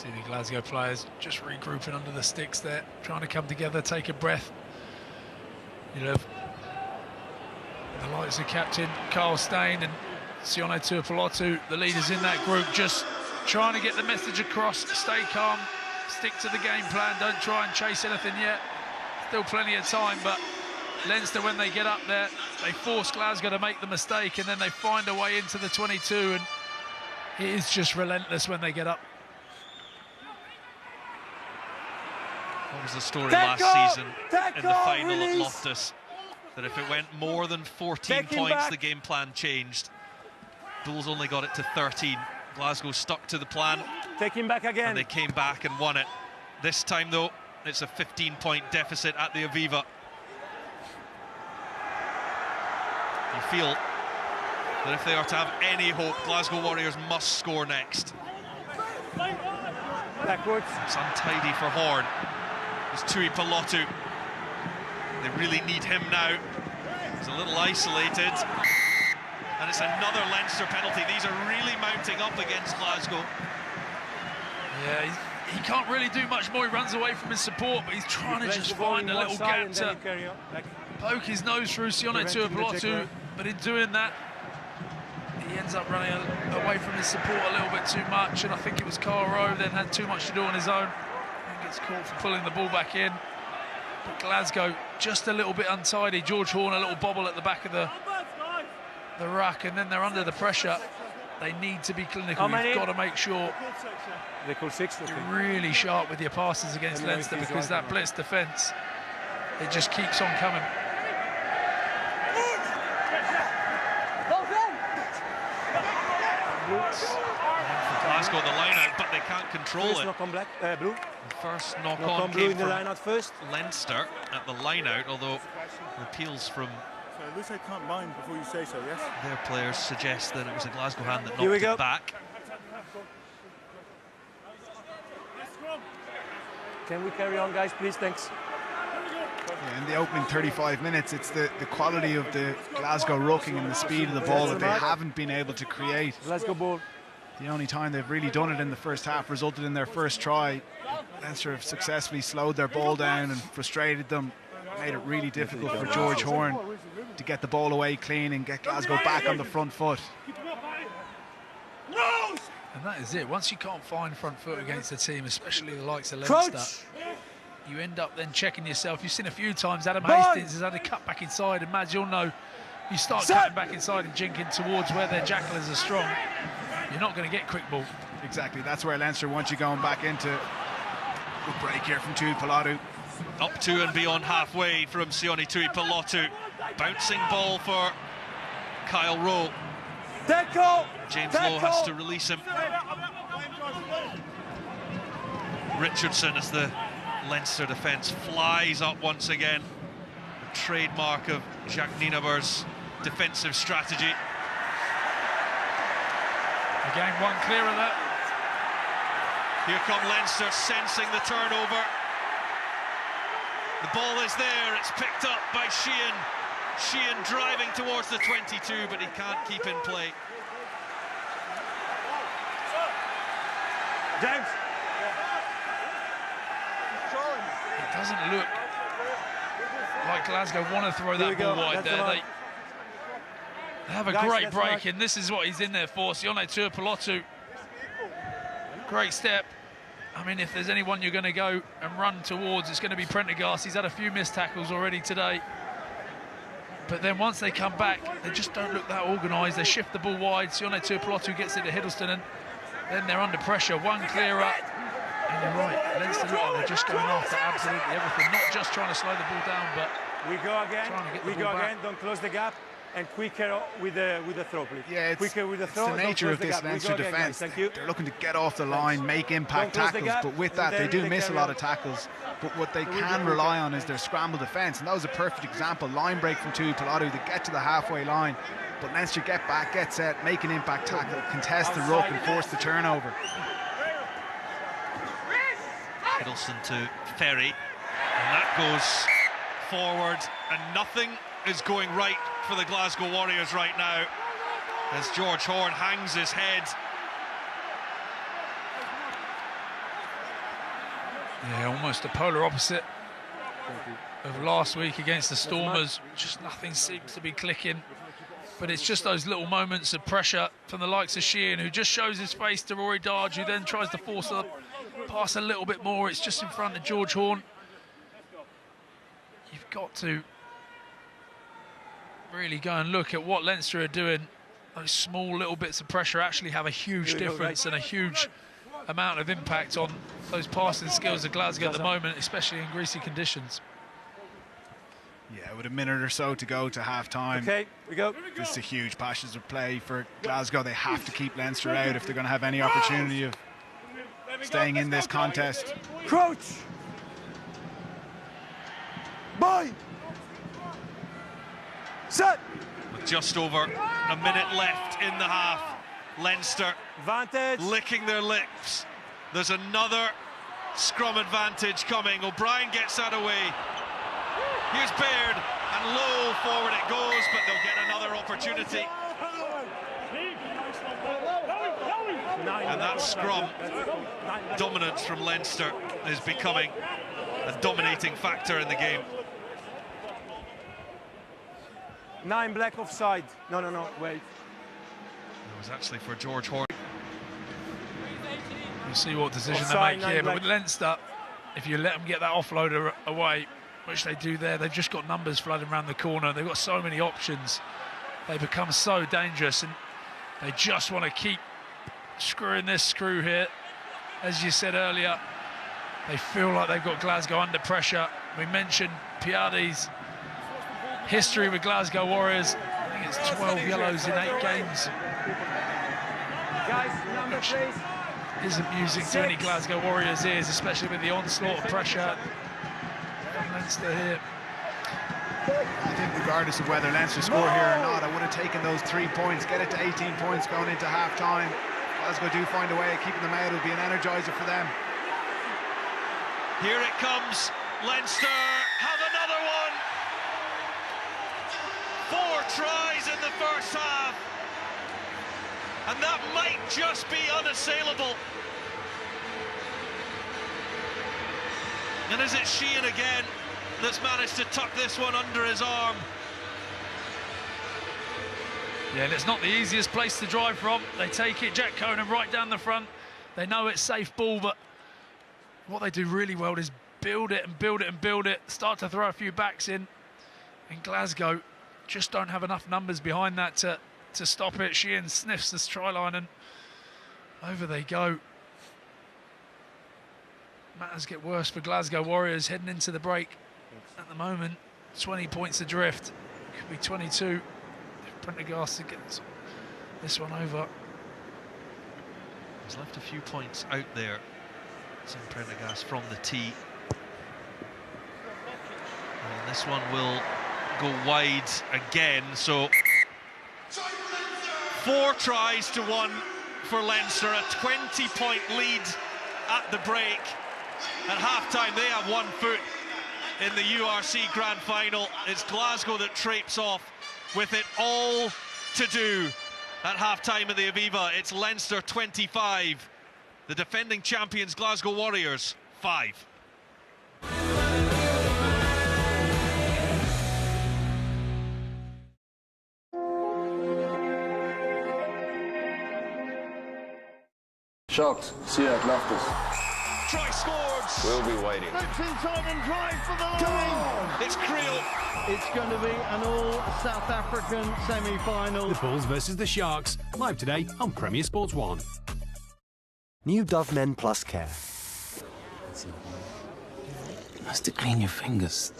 see the Glasgow players just regrouping under the sticks there, trying to come together, take a breath. You know, the likes of captain Carl Steyn and Sione Tuipulotu, the leaders in that group, just trying to get the message across. Stay calm, stick to the game plan, don't try and chase anything yet. Still plenty of time, but Leinster, when they get up there, they force Glasgow to make the mistake, and then they find a way into the 22, and it is just relentless when they get up. What was the story last season in the final at Loftus? That if it went more than 14 points, the game plan changed. Bulls only got it to 13. Glasgow stuck to the plan. Take him back again. And they came back and won it. This time, though, it's a 15-point deficit at the Aviva. You feel that if they are to have any hope, Glasgow Warriors must score next. Backwards. It's untidy for Horn. It's Tuipulotu. They really need him now. He's a little isolated. And it's another Leinster penalty. These are really mounting up against Glasgow. Yeah, he can't really do much more. He runs away from his support, but he's trying to just find a little gap to poke his nose through Sione Tuipulotu. But in doing that, he ends up running away from his support a little bit too much. And I think it was Carl Rowe then had too much to do on his own. And gets caught for pulling the ball back in. But Glasgow just a little bit untidy. George Horn a little bobble at the back of the ruck, and then they're under the pressure. They need to be clinical. You've got to make sure you're really sharp with your passes against Leinster, because that blitz defence, it just keeps on coming. Glasgow the line out, but they can't control it. Knock on black, blue. The first knock on blue came in the from line out first. Leinster at the line out, although appeals from So at least I can't mind before you say so, yes? their players suggest that it was a Glasgow hand that Here we knocked go. it back. Can we carry on, guys, please? Thanks. Yeah, in the opening 35 minutes, it's the quality of the Glasgow rucking and the speed of the ball that they haven't been able to create. Glasgow ball. The only time they've really done it in the first half resulted in their first try. Leinster have successfully slowed their ball down and frustrated them, made it really difficult for George Horn to get the ball away clean and get Glasgow back on the front foot. And that is it. Once you can't find front foot against a team, especially the likes of Leinster, you end up then checking yourself. You've seen a few times Adam Hastings has had a cut back inside, and Mads, you'll know, you start cutting back inside and jinking towards where their jackalers are strong, you're not going to get quick ball. Exactly, that's where Leinster want you going back into. Good break here from Tuipulotu. Up to and beyond halfway from Sione Tuipulotu. Bouncing ball for Kyle Rowe. James Lowe has to release him. Richardson, as the Leinster defence flies up once again. The trademark of Jacques Nienaber's defensive strategy. Again, one clear of that. Here come Leinster, sensing the turnover. The ball is there, it's picked up by Sheehan. Sheehan driving towards the 22, but he can't keep in play. James. It doesn't look like Glasgow want to throw that ball wide there. They have a great break, and this is what he's in there for. Sione Tuipulotu, great step. I mean, if there's anyone you're going to go and run towards, it's going to be Prendergast. He's had a few missed tackles already today. But then once they come back, they just don't look that organised. They shift the ball wide. Sione Tuipulotu gets it to Hiddleston, and then they're under pressure. One clear up. And you're right, Leinster look like they're just going after absolutely everything, not just trying to slow the ball down, but we go again. Trying to get the we ball go back. again. Don't close the gap, and quicker with the throw, please. Yeah, it's, quicker with the throw. it's the nature of this Leinster defence. Thank you. They're looking to get off the line, make impact tackles, but with that they do miss a lot of tackles. But what they can rely on is their scramble defence, and that was a perfect example. Line break from Tuipulotu, they get to the halfway line, but Leinster get back, get set, make an impact tackle, contest the ruck and force the turnover. Hiddleston to Ferry, and that goes forward, and nothing is going right for the Glasgow Warriors right now, as George Horne hangs his head. yeah, almost a polar opposite of last week against the Stormers. Just nothing seems to be clicking. But it's just those little moments of pressure from the likes of Sheehan, who just shows his face to Rory Darge, who then tries to force the pass a little bit more. It's just in front of George Horne. You've got to really go and look at what Leinster are doing. Those small little bits of pressure actually have a huge difference and a huge amount of impact on those passing skills of Glasgow at the moment, especially in greasy conditions. Yeah, with a minute or so to go to half-time. Okay, we go. This is a huge passage of play for Glasgow. They have to keep Leinster out if they're going to have any opportunity of staying in this contest. Crouch. Boy. Set. With just over a minute left in the half, Leinster Vantage. licking their lips. There's another scrum advantage coming. O'Brien gets that away. Here's Baird, and low forward it goes, but they'll get another opportunity. And that scrum dominance from Leinster is becoming a dominating factor in the game. 9 black offside. No, wait. It was actually for George Horne. We'll see what decision Offside, they make here, but black. with Leinster, if you let them get that offloader away, which they do there, they've just got numbers flooding around the corner. They've got so many options. They become so dangerous, and they just want to keep screwing this screw here. As you said earlier, they feel like they've got Glasgow under pressure. We mentioned Piardi's history with Glasgow Warriors. I think it's 12 yellows in 8 games. Guys, number please. Isn't music to any Glasgow Warriors' ears, especially with the onslaught of pressure. Leinster here. I think regardless of whether Leinster score here or not, I would have taken those 3 points, get it to 18 points going into half-time. Glasgow do find a way of keeping them out. It'll be an energiser for them. Here it comes. Leinster have another one. 4 tries in the first half. And that might just be unassailable. And is it Sheehan again that's managed to tuck this one under his arm? Yeah, and it's not the easiest place to drive from. They take it, Jack Conan right down the front. They know it's safe ball, but what they do really well is build it and build it and build it, start to throw a few backs in. And Glasgow just don't have enough numbers behind that to stop it. Sheehan sniffs this try line and over they go. Matters get worse for Glasgow Warriors heading into the break. At the moment, 20 points adrift. Could be 22 if Prendergast gets this one over. He's left a few points out there, St. Prendergast, from the tee. And this one will go wide again, so 4 tries to 1 for Leinster, a 20-point lead at the break. At half-time, they have 1 foot in the URC Grand Final. It's Glasgow that traipse off with it all to do. At half-time at the Aviva, it's Leinster 25, the defending champions Glasgow Warriors 5. Sharks, see you at Loftus. Try scores! We'll be waiting. That's inside and drive for the line. It's Creel. It's going to be an all-South African semi-final. The Bulls versus the Sharks, live today on Premier Sports 1. New Dove Men Plus Care. Has to clean your fingers.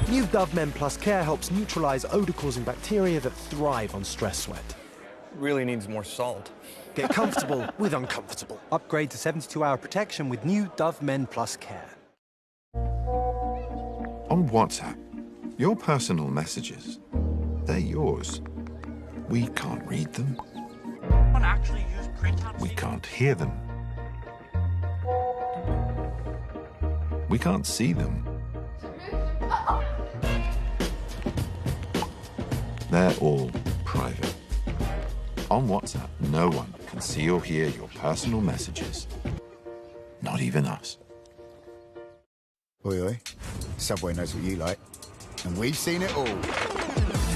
New Dove Men Plus Care helps neutralize odor-causing bacteria that thrive on stress sweat. Really needs more salt. Get comfortable with uncomfortable. Upgrade to 72-hour protection with new Dove Men Plus Care. On WhatsApp, your personal messages, they're yours. We can't read them. We can't hear them. We can't see them. They're all private. On WhatsApp, no one can see or hear your personal messages. Not even us. Oi, oi. Subway knows what you like. And we've seen it all.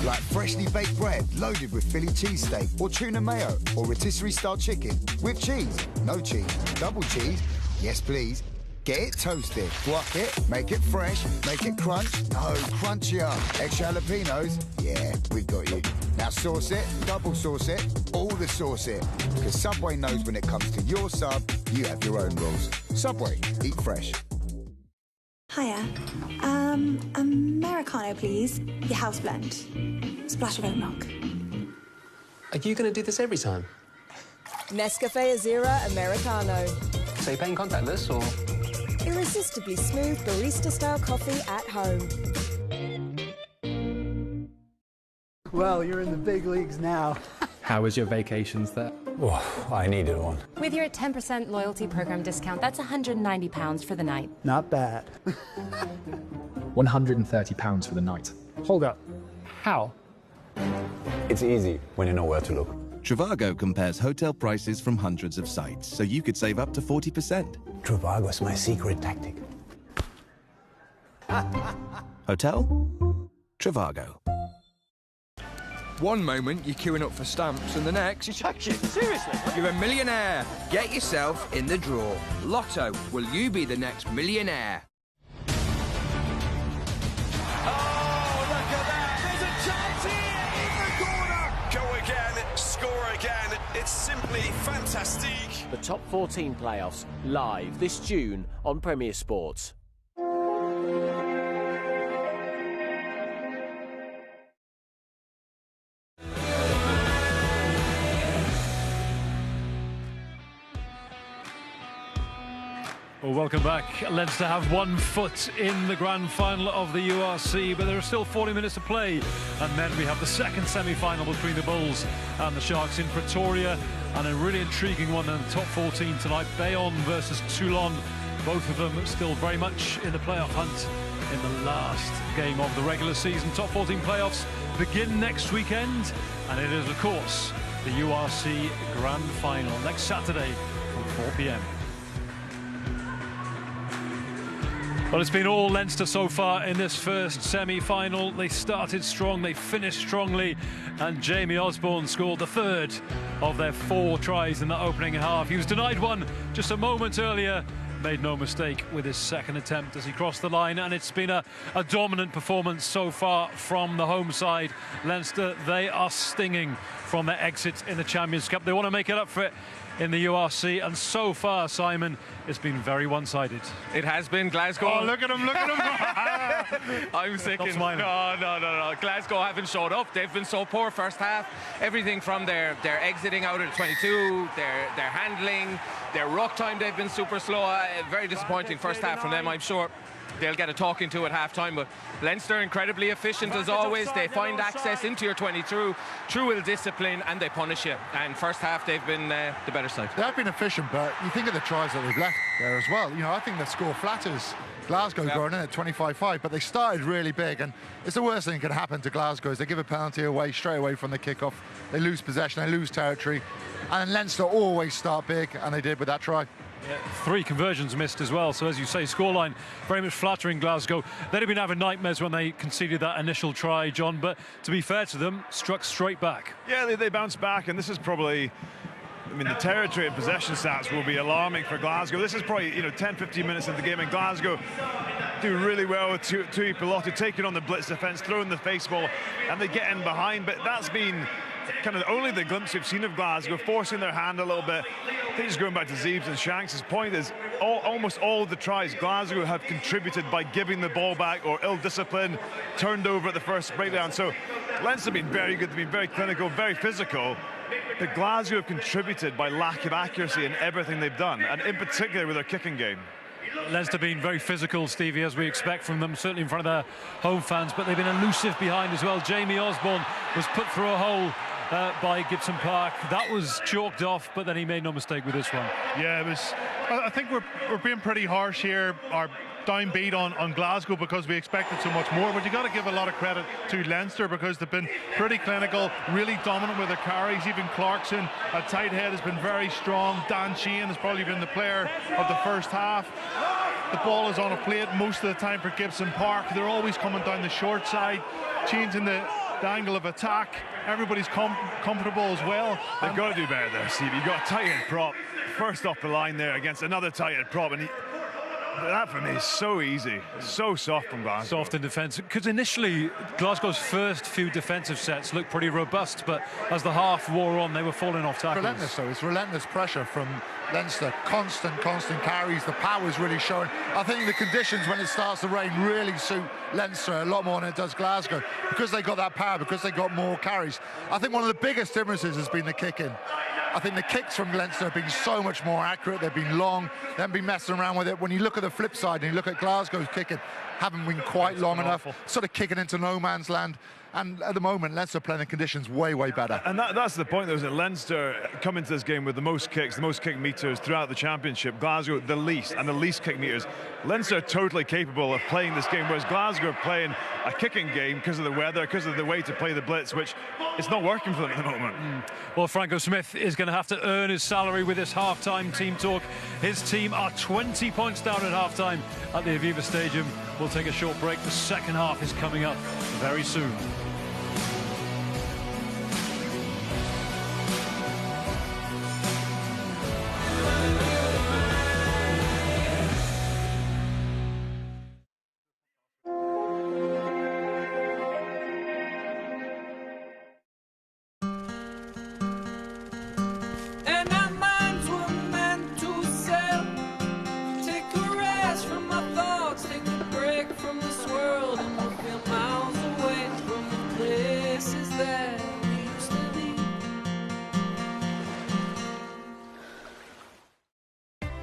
Like freshly baked bread loaded with Philly cheesesteak or tuna mayo or rotisserie-style chicken with cheese, no cheese, double cheese, yes please. Get it toasted, guac it, make it fresh, make it crunch, no, crunchier. Extra jalapenos, yeah, we got you. Now sauce it, double sauce it, all the sauce it. Because Subway knows when it comes to your sub, you have your own rules. Subway, eat fresh. Hiya. Americano, please. Your house blend. Splash of oat milk. Are you going to do this every time? Nescafe Azera Americano. So you're paying contactless, or...? Irresistibly smooth barista-style coffee at home. Well, you're in the big leagues now. How was your vacations there? Oh, I needed one. With your 10% loyalty program discount, that's £190 for the night. Not bad. £130 for the night. Hold up. How? It's easy when you know where to look. Trivago compares hotel prices from hundreds of sites, so you could save up to 40%. Trivago's my secret tactic. Hotel? Trivago. One moment you're queuing up for stamps, and the next you're joking. Seriously? You're a millionaire. Get yourself in the draw. Lotto, will you be the next millionaire? Oh, look at that! There's a chance here in the corner. Go again, score again. It's simply fantastic. The top 14 playoffs live this June on Premier Sports. Well, welcome back. Leinster have 1 foot in the grand final of the URC, but there are still 40 minutes to play. And then we have the second semi-final between the Bulls and the Sharks in Pretoria. And a really intriguing one in the top 14 tonight. Bayonne versus Toulon. Both of them still very much in the playoff hunt in the last game of the regular season. Top 14 playoffs begin next weekend. And it is, of course, the URC grand final next Saturday from 4 p.m. Well, it's been all Leinster so far in this first semi-final. They started strong, they finished strongly, and Jamie Osborne scored the third of their 4 tries in the opening half. He was denied one just a moment earlier, made no mistake with his second attempt as he crossed the line, and it's been a dominant performance so far from the home side. Leinster, they are stinging from their exit in the Champions Cup. They want to make it up for it in the URC, and so far, Simon, it's been very one-sided. It has been. Glasgow. Oh, look at him, look at him. I'm thinking, no. Glasgow haven't showed up. They've been so poor first half. Everything from their exiting out at 22, their handling, their ruck time, they've been super slow. Very disappointing first half from them. I'm sure they'll get a talking to at half-time, but Leinster incredibly efficient as always. They find access into your 20 through ill discipline, and they punish you. And first half, they've been the better side. They have been efficient, but you think of the tries that they've left there as well. You know, I think the score flatters Glasgow going in at 25-5, but they started really big, and it's the worst thing that can happen to Glasgow is they give a penalty away straight away from the kickoff. They lose possession, they lose territory, and Leinster always start big, and they did with that try. Yeah, 3 conversions missed as well, so as you say, scoreline very much flattering Glasgow. They'd have been having nightmares when they conceded that initial try, John, but to be fair to them, struck straight back. Yeah, they bounced back, and this is probably, I mean, the territory and possession stats will be alarming for Glasgow. This is probably, 10-15 minutes of the game, and Glasgow do really well with Tui Pilotu taking on the blitz defence, throwing the face ball, and they get in behind, but that's been kind of only the glimpse we've seen of Glasgow, forcing their hand a little bit. I think just going back to Zeebs and Shanks' point is almost all of the tries Glasgow have contributed by giving the ball back or ill discipline, turned over at the first breakdown. So Leinster have been very good, they've been very clinical, very physical, but Glasgow have contributed by lack of accuracy in everything they've done, and in particular with their kicking game. Leinster being very physical, Stevie, as we expect from them, certainly in front of their home fans, but they've been elusive behind as well. Jamie Osborne was put through a hole by Gibson Park. That was chalked off, but then he made no mistake with this one. Yeah, it was. I think we're being pretty harsh here, or downbeat on Glasgow, because we expected so much more, but you got to give a lot of credit to Leinster because they've been pretty clinical, really dominant with their carries. Even Clarkson at tight head has been very strong. Dan Sheehan has probably been the player of the first half. The ball is on a plate most of the time for Gibson Park. They're always coming down the short side, changing the angle of attack. Everybody's comfortable as well. They've got to do better there, Steve. You've got a tight head prop first off the line there against another tight head prop, and that for me is so easy, so soft from Glasgow. Soft in defence, because initially Glasgow's first few defensive sets looked pretty robust, but as the half wore on, they were falling off tackles. Relentless, though. It's relentless pressure from Leinster. Constant carries. The power's really showing. I think the conditions when it starts to rain really suit Leinster a lot more than it does Glasgow, because they got that power, because they got more carries. I think one of the biggest differences has been the kicking. I think the kicks from Leinster have been so much more accurate. They've been long. They haven't been messing around with it. When you look at the flip side and you look at Glasgow's kicking, haven't been quite long enough, sort of kicking into no man's land. And at the moment, Leinster playing the conditions way better. And that's the point, though, is that Leinster come into this game with the most kicks, the most kick meters throughout the championship. Glasgow, the least, and the least kick meters. Leinster are totally capable of playing this game, whereas Glasgow are playing a kicking game because of the weather, because of the way to play the blitz, which it's not working for them at the moment. Well, Franco Smith is going to have to earn his salary with this half-time team talk. His team are 20 points down at half-time at the Aviva Stadium. We'll take a short break. The second half is coming up very soon.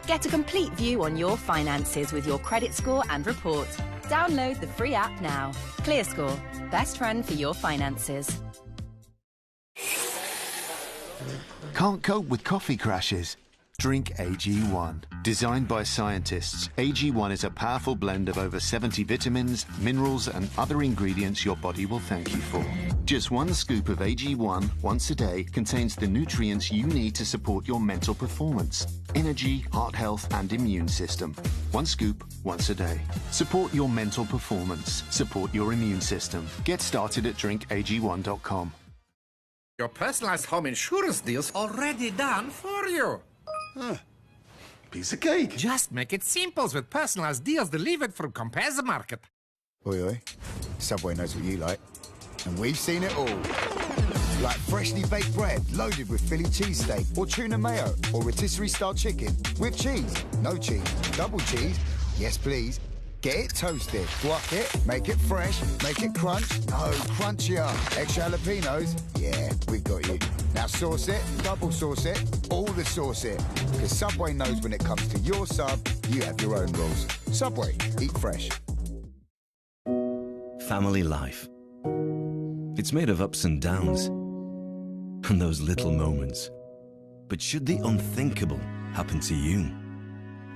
Get a complete view on your finances with your credit score and report. Download the free app now. ClearScore, best friend for your finances. Can't cope with coffee crashes? Drink AG1. Designed by scientists, AG1 is a powerful blend of over 70 vitamins, minerals and other ingredients your body will thank you for. Just 1 scoop of AG1 once a day contains the nutrients you need to support your mental performance, energy, heart health and immune system. 1 scoop once a day. Support your mental performance. Support your immune system. Get started at drinkag1.com. Your personalized home insurance deal's already done for you. Piece of cake. Just make it simple with personalized deals delivered from Compare Market. Oi, Subway knows what you like. And we've seen it all. Like freshly baked bread loaded with Philly cheesesteak or tuna mayo or rotisserie-style chicken with cheese, no cheese, double cheese, yes please. Get it toasted, guac it, make it fresh, make it crunch, no, crunchier. Extra jalapenos, yeah, we've got you. Now sauce it, double sauce it, all the sauce it. Because Subway knows when it comes to your sub, you have your own rules. Subway, eat fresh. Family life. It's made of ups and downs, and those little moments. But should the unthinkable happen to you?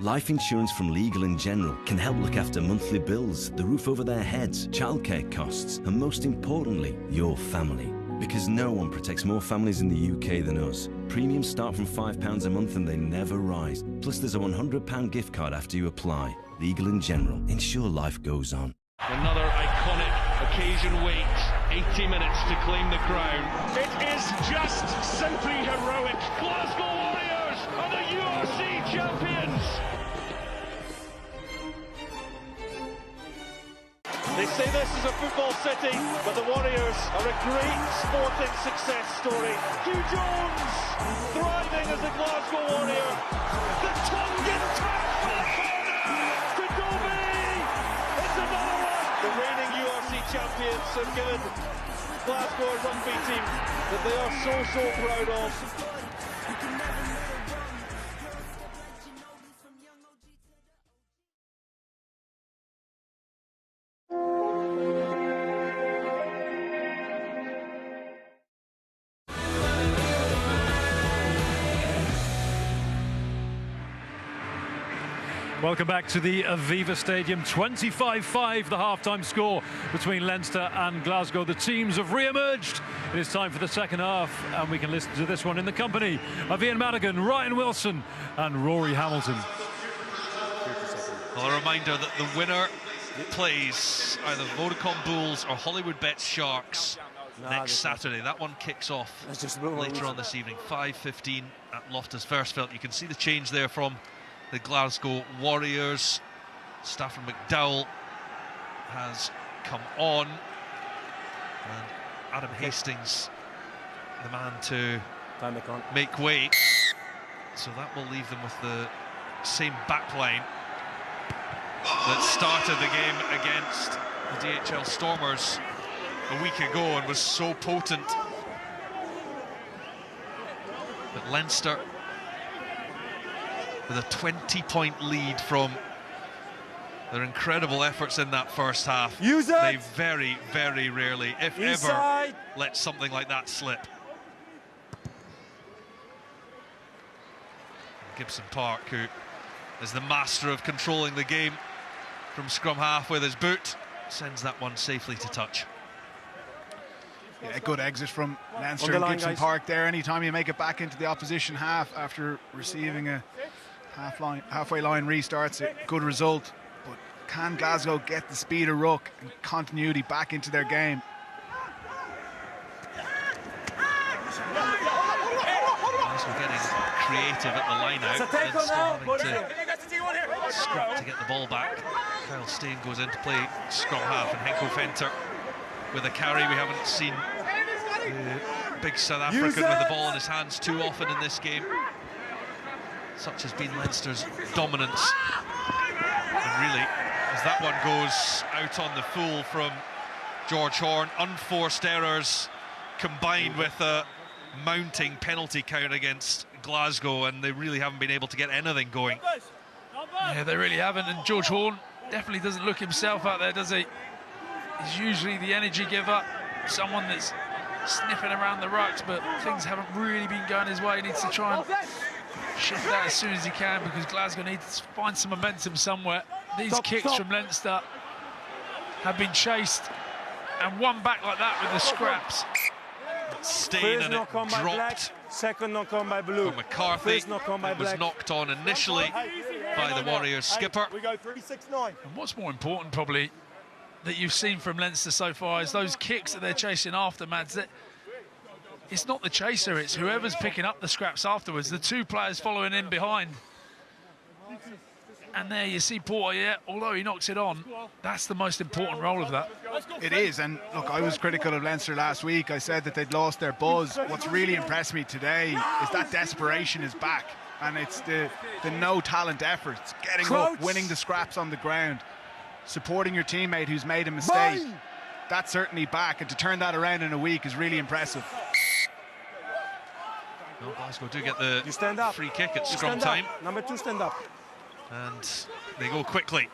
Life insurance from Legal & General can help look after monthly bills, the roof over their heads, childcare costs, and most importantly, your family. Because no one protects more families in the UK than us. Premiums start from £5 a month and they never rise. Plus there's a £100 gift card after you apply. Legal & General. Ensure life goes on. Another iconic occasion waits. 80 minutes to claim the crown. It is just simply heroic. Glasgow Warriors are the URC champions. They say this is a football city, but the Warriors are a great sporting success story. Hugh Jones thriving as a Glasgow Warrior. The Tongan tap for the corner to Dobie. It's another one. The reigning URC champions have given Glasgow a rugby team that they are so proud of. Welcome back to the Aviva Stadium. 25-5 the half-time score between Leinster and Glasgow. The teams have re-emerged. It is time for the second half, and we can listen to this one in the company of Ian Madigan, Ryan Wilson and Rory Hamilton. Well, a reminder that the winner plays either Vodacom Bulls or Hollywood Bets Sharks next Saturday. That one kicks off later on this evening, 5:15 at Loftus Versfeld. You can see the change there from the Glasgow Warriors. Stafford McDowell has come on, and Adam Hastings, the man to make way. So that will leave them with the same backline that started the game against the DHL Stormers a week ago and was so potent. But Leinster with a 20-point lead from their incredible efforts in that first half. They very, very rarely, if ever, let something like that slip. Gibson Park, who is the master of controlling the game from scrum half with his boot, sends that one safely to touch. Yeah, good exit from Leinster and Gibson Park there. Anytime you make it back into the opposition half after receiving a halfway line restart's a good result. But can Glasgow get the speed of ruck and continuity back into their game? Glasgow getting creative at the line out and still having to scrap to get the ball back. Kyle Steen goes in to play scrum half, and Henko Venter with a carry. We haven't seen the big South African with the ball in his hands too often in this game. Such has been Leinster's dominance. And really, as that one goes out on the full from George Horn, unforced errors combined with a mounting penalty count against Glasgow, and they really haven't been able to get anything going. Yeah, they really haven't, and George Horn definitely doesn't look himself out there, does he? He's usually the energy giver, someone that's sniffing around the rucks, but things haven't really been going his way. He needs to try and shift that as soon as he can, because Glasgow needs to find some momentum somewhere. These kicks from Leinster have been chased and won back like that with the scraps. Stain, and it dropped. Second knock on by Blue. For McCarthy. It was knocked on initially by the Warriors skipper. We go 3-6-9. And what's more important probably that you've seen from Leinster so far is those kicks that they're chasing after, Mads. It's not the chaser, it's whoever's picking up the scraps afterwards, the two players following in behind. And there you see Porter, yeah, although he knocks it on, that's the most important role of that. It is, and look, I was critical of Leinster last week. I said that they'd lost their buzz. What's really impressed me today is that desperation is back, and it's the no talent efforts, getting up, winning the scraps on the ground, supporting your teammate who's made a mistake. That's certainly back, and to turn that around in a week is really impressive. Well, Glasgow do get the free kick at scrum time. Number 2, stand up. And they go quickly.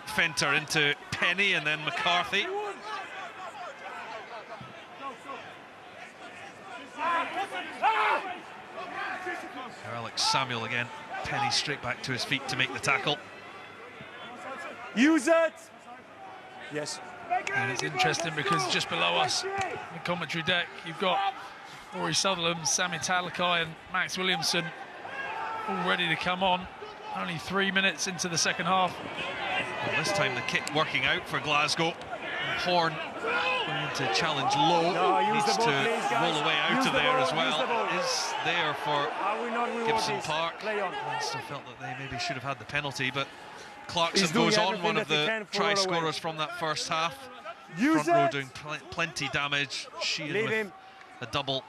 Fenter into Penny and then McCarthy. Alex Samuel again. Penny straight back to his feet to make the tackle. Use it! Yes. And it's interesting because just below us, the commentary deck, you've got Rory Sutherland, Sammy Talakai and Max Williamson all ready to come on. Only 3 minutes into the second half. Well, this time the kick working out for Glasgow. And Horn going to challenge low. Needs to roll away out of there as well. It is there for Gibson Park. Leinster felt that they maybe should have had the penalty, but Clarkson goes on, one of the try scorers from that first half. Front row doing plenty damage. Sheehan with a double.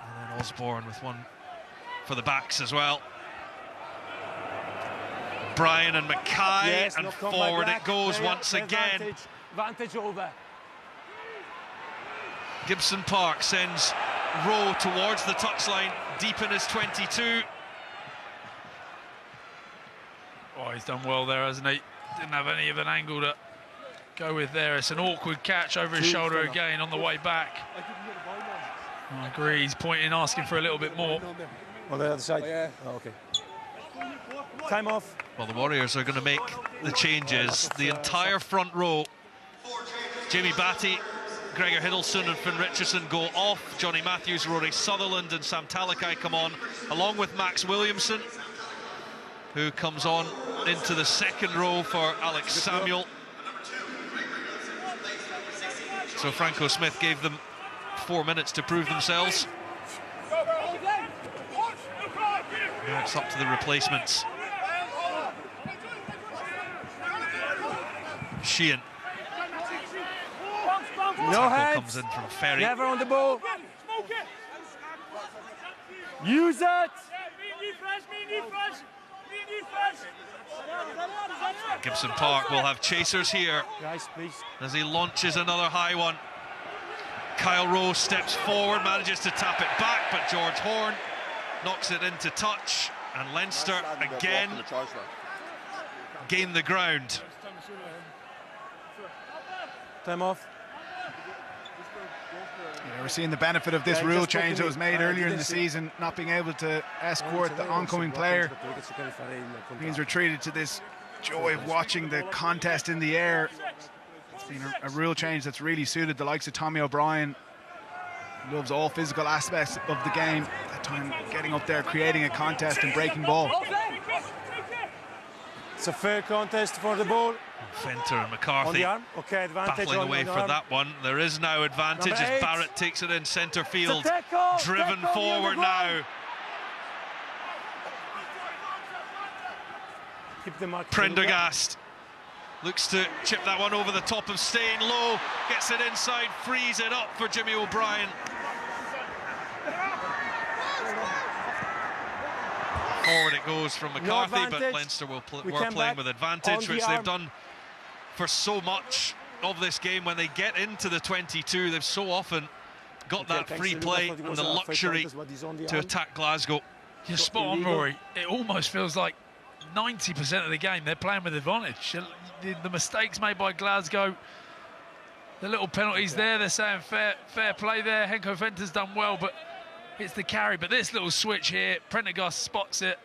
And then Osborne with one for the backs as well. Bryan and Mackay, and forward it goes once again. Vantage over. Gibson Park sends Rowe towards the touchline, deep in his 22. Oh, he's done well there, hasn't he? Didn't have any of an angle to go with there. It's an awkward catch over his shoulder again on the way back. I agree, he's pointing, asking for a little bit more. On the other side? Yeah. Oh, okay. Time off. Well, the Warriors are going to make the changes. The entire front row, Jamie Batty, Gregor Hiddleston and Finn Richardson go off. Johnny Matthews, Rory Sutherland and Sam Talakai come on, along with Max Williamson, who comes on into the second row for Alex Samuel. So Franco Smith gave them 4 minutes to prove themselves. Now it's up to the replacements. Sheehan. No heads. Comes in from Ferry. Never on the ball. Use it. Gibson Park will have chasers here. Guys, please. As he launches another high one. Kyle Rowe steps forward, manages to tap it back, but George Horn knocks it into touch, and Leinster again gain the ground. Time off. Yeah, we're seeing the benefit of this rule change that was made earlier in the season, not being able to escort the oncoming player. Means we're treated to this joy of watching the contest in the air. It's been a rule change that's really suited the likes of Tommy O'Brien. Loves all physical aspects of the game. That time getting up there, creating a contest and breaking ball. It's a fair contest for the ball. Fenter and McCarthy okay, battling away for that one. There is now advantage as Barrett takes it in centre field. Driven forward now. Keep the mark. Prendergast looks to chip that one over the top of Stain. Low gets it inside, frees it up for Jimmy O'Brien. Forward it goes from McCarthy, but Leinster were playing with advantage, which they've done for so much of this game. When they get into the 22, they've so often got that free play and the luxury to attack Glasgow. You're spot on, Rory. It almost feels like 90% of the game they're playing with advantage. The mistakes made by Glasgow, the little penalties there, they're saying fair play there. Henko Fenter's done well, but it's the carry. But this little switch here, Prendergast spots it,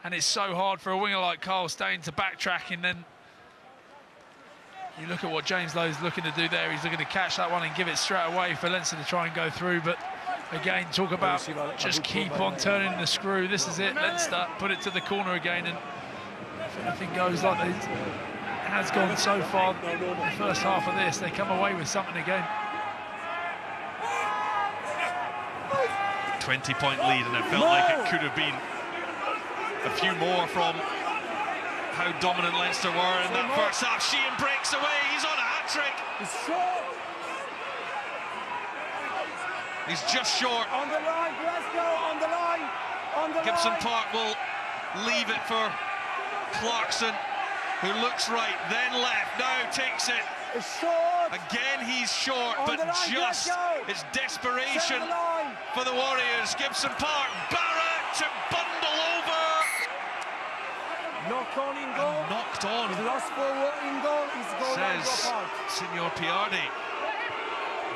and it's so hard for a winger like Carl Stain to backtrack, and then you look at what James Lowe's looking to do there. He's looking to catch that one and give it straight away for Leinster to try and go through. But again, talk about just keep on turning the screw. This is it, Leinster put it to the corner again, and if anything goes like it has gone so far the first half of this, they come away with something again. 20-point lead, and it felt like it could have been a few more from how dominant Leinster were in that first half. Sheehan breaks away, he's on a hat-trick. He's just short. On the line, Glasgow, on the line, on the Gibson line. Park will leave it for Clarkson, who looks right, then left, now takes it. Short. Again, he's short, On but the line, just Glasgow. it's desperation Center line. for the Warriors. Gibson Park, Barrett to bundle over. Knocked on in goal. Knocked on. He's lost forward in goal. He's goal line Says drop out. Signor Piardi.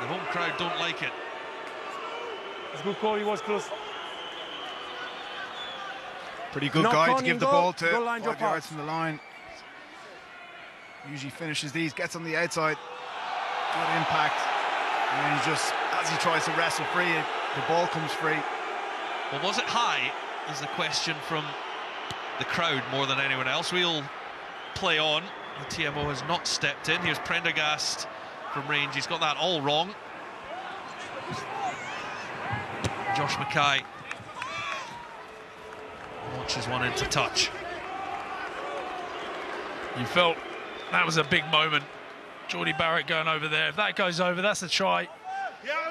The home crowd don't like it. It's a good call, he was close. Pretty good Knocked guy on to give in the goal, ball to, goal line 5 drop yards out. from the line. Usually finishes these, gets on the outside, good impact, and then he just, as he tries to wrestle free, the ball comes free. Well, was it high is the question from the crowd more than anyone else. We'll play on. The TMO has not stepped in. Here's Prendergast from range. He's got that all wrong. Josh Mackay launches one into touch. You felt that was a big moment. Geordie Barrett going over there. If that goes over, that's a try.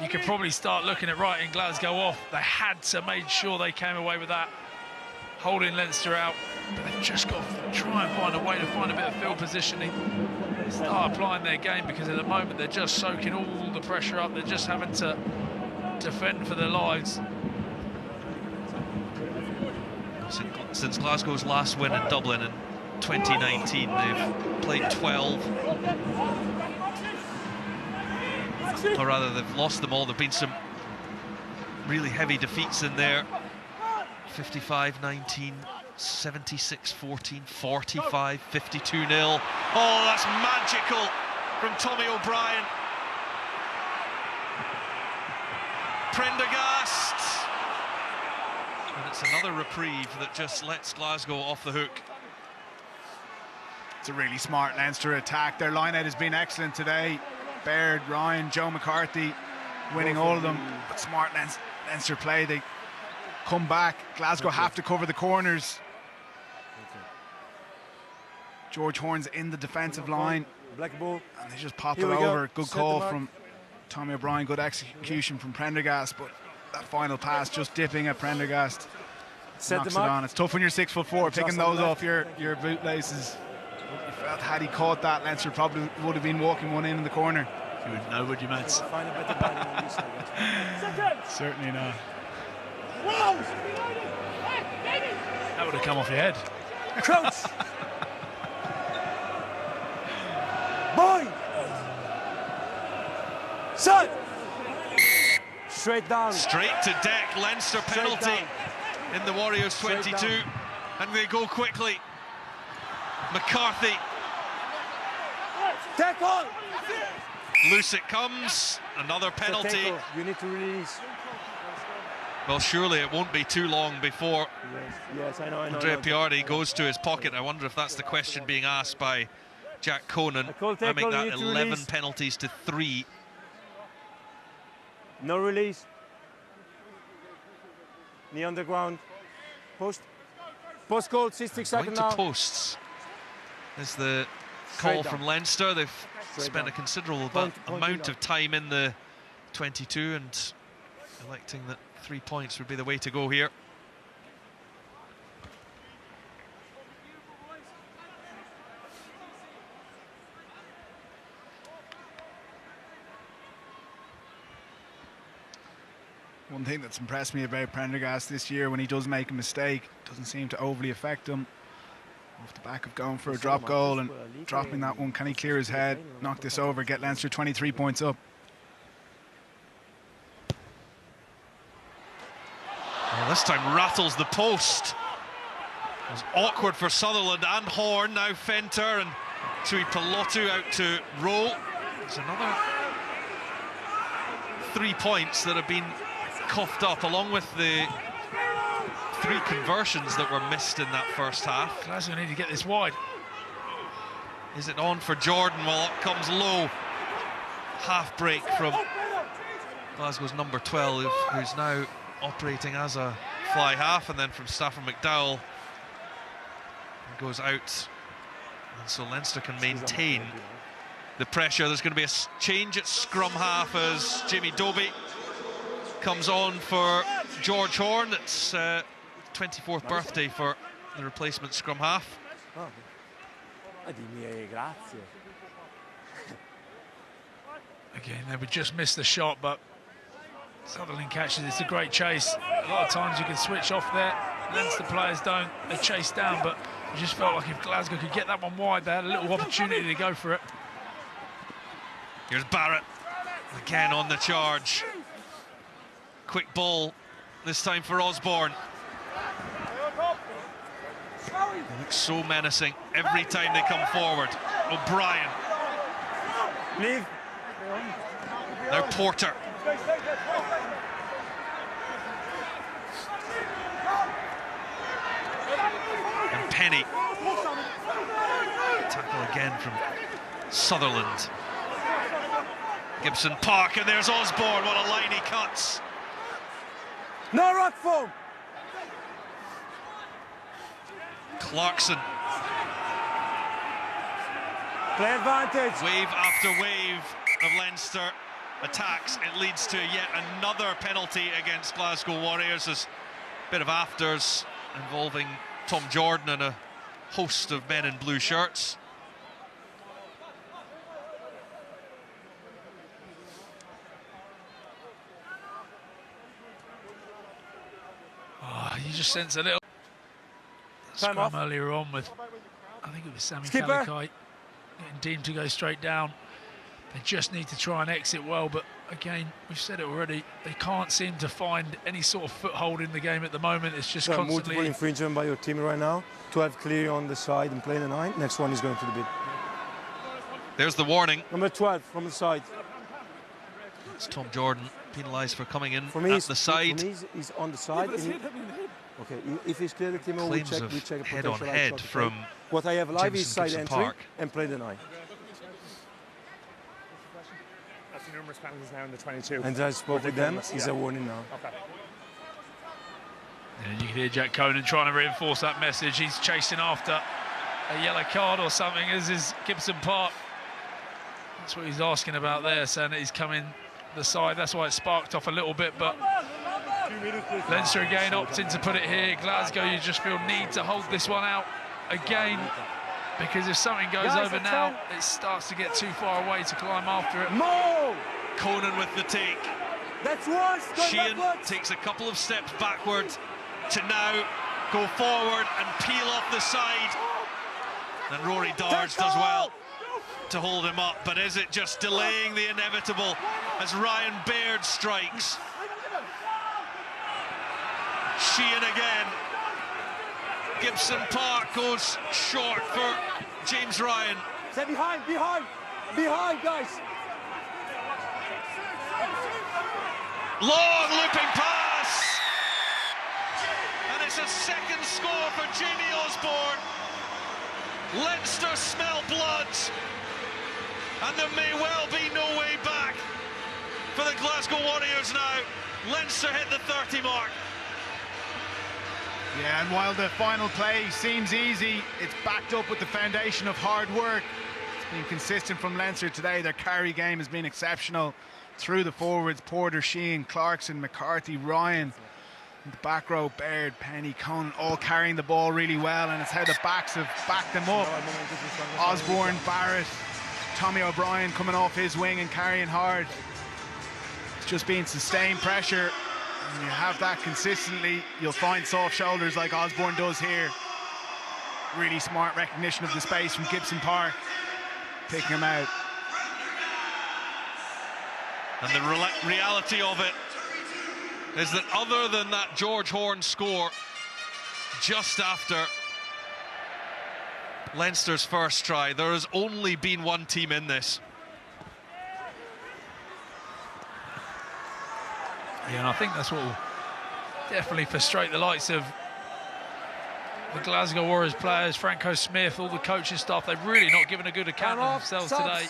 You could probably start looking at writing Glasgow off. They had to make sure they came away with that, holding Leinster out. But they've just got to try and find a way to find a bit of field positioning. Start applying their game, because at the moment they're just soaking all the pressure up. They're just having to defend for their lives. Since Glasgow's last win in Dublin in 2019, they've played 12. Or rather, they've lost them all. There have been some really heavy defeats in there. 55-19, 76-14, 45, 52-0. Oh, that's magical from Tommy O'Brien. Prendergast. And it's another reprieve that just lets Glasgow off the hook. It's a really smart Leinster attack. Their line-out has been excellent today. Baird, Ryan, Joe McCarthy winning all of them. But smart Leinster play. They come back. Glasgow have to cover the corners. George Horn's in the defensive line. Black ball. And they just pop it over. Good call from Tommy O'Brien. Good execution from Prendergast. But that final pass just dipping at Prendergast. Knocks it on. It's tough when you're 6'4", picking those off your bootlaces. You felt had he caught that, Leinster probably would have been walking one in the corner. You wouldn't know, would you, mates? Certainly not. That would have come off your head. Crouch! Boy! Shot! Straight down. Straight to deck. Leinster penalty in the Warriors 22. And they go quickly. McCarthy. Tackle! Loose it comes. Another penalty. You need to release. Well, surely it won't be too long before Yes, I know. Andrea Piardi goes to his pocket. I wonder if that's the question being asked by Jack Conan. I make that 11 penalties to 3. No release. Knee on the ground. Post. Post goal, 60 seconds now. Posts. Is the call from Leinster. They've spent a considerable amount of time in the 22 and electing that 3 points would be the way to go here. One thing that's impressed me about Prendergast this year, when he does make a mistake, doesn't seem to overly affect him. Off the back of going for a drop goal and dropping that one, can he clear his head, knock this over, get Leinster 23 points up? Well, this time rattles the post. It was awkward for Sutherland and Horn. Now Fenter and Tui Pelotu out to Rowe. There's another 3 points that have been coughed up, along with the 3 conversions that were missed in that first half. Glasgow need to get this wide. Is it on for Jordan? Well, up comes low. Half break from Glasgow's number 12, who's now operating as a fly half, and then from Stafford McDowell goes out And so Leinster can maintain the pressure. There's going to be a change at scrum half as Jamie Dobie comes on for George Horn. It's 24th birthday for the replacement scrum half. Again, they would just miss the shot, but Sutherland catches. It's a great chase. A lot of times you can switch off there. Leinster players don't. They chase down, but it just felt like if Glasgow could get that one wide, they had a little opportunity to go for it. Here's Barrett again on the charge. Quick ball this time for Osborne. They look so menacing every time they come forward. O'Brien. Leave. Now Porter. And Penny. Tackle again from Sutherland. Gibson Park, and there's Osborne. What a line he cuts. No rock foam. Clarkson. Play advantage. Wave after wave of Leinster attacks. It leads to yet another penalty against Glasgow Warriors. There's a bit of afters involving Tom Jordan and a host of men in blue shirts. Oh, you just sense a little scrum earlier on with, I think it was Sammy Calicut getting deemed to go straight down. They just need to try and exit well, but again, we've said it already, they can't seem to find any sort of foothold in the game at the moment. It's just constantly... Multiple infringement by your team right now. 12 clear on the side and play the 9. Next one is going to the bid. There's the warning. Number 12 from the side. It's Tom Jordan penalised for coming in for me, at the side. For me, he's on the side. Okay, if he's clear the team, we check a head on head from what I have live is side Gibson entry Park. and play the 9. That's the numerous penalties now in the 22. And I spoke with them. Is a warning now. Okay. And you can hear Jack Conan trying to reinforce that message. He's chasing after a yellow card or something, as is Gibson Park. That's what he's asking about there, saying that he's coming the side. That's why it sparked off a little bit, but Leinster again opting to put it here. Glasgow, you just feel need to hold this one out again, because if something goes over now, it starts to get too far away to climb after it. Mo! Conan with the take. That's worse. Sheehan takes a couple of steps backward to now go forward and peel off the side. And Rory Darge does well to hold him up, but is it just delaying the inevitable as Ryan Baird strikes? Sheehan again. Gibson Park goes short for James Ryan. Stay behind, guys. Long looping pass. And it's a second score for Jamie Osborne. Leinster smell blood. And there may well be no way back for the Glasgow Warriors now. Leinster hit the 30 mark. Yeah, and while the final play seems easy, it's backed up with the foundation of hard work. It's been consistent from Leinster today. Their carry game has been exceptional through the forwards. Porter, Sheehan, Clarkson, McCarthy, Ryan. In the back row, Baird, Penny, Conan, all carrying the ball really well, and it's how the backs have backed them up. Osborne, Barrett, Tommy O'Brien coming off his wing and carrying hard. It's just been sustained pressure. When you have that consistently, you'll find soft shoulders like Osborne does here. Really smart recognition of the space from Gibson Park, picking him out. And the reality of it is that other than that George Horn score just after Leinster's first try, there has only been one team in this. Yeah, and I think that's what will definitely frustrate the likes of the Glasgow Warriors players, Franco Smith, all the coaching staff. They've really not given a good account of themselves today.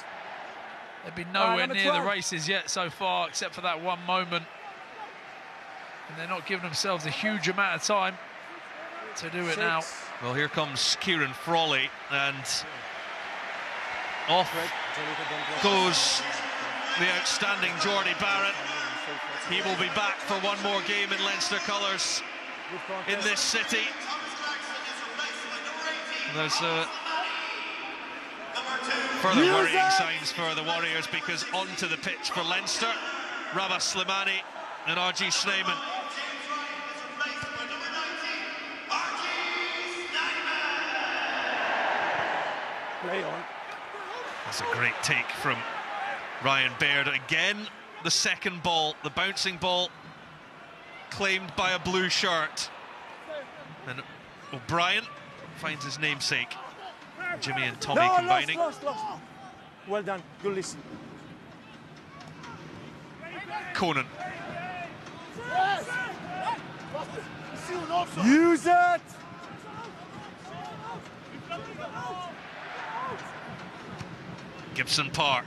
They've been nowhere near the races yet so far, except for that one moment. And they're not giving themselves a huge amount of time to do it now. Well, here comes Kieran Frawley, and Off goes the outstanding Jordy Barrett. He will be back for one more game in Leinster colours in this city. There's further worrying signs for the Warriors, because onto the pitch for Leinster, Rabah Slimani and RG Snyman. Play on. That's a great take from Ryan Baird. Again, the second ball, the bouncing ball, claimed by a blue shirt. And O'Brien finds his namesake. Jimmy and Tommy combining. Lost. Well done, good listen. Conan. Use it! Gibson Park.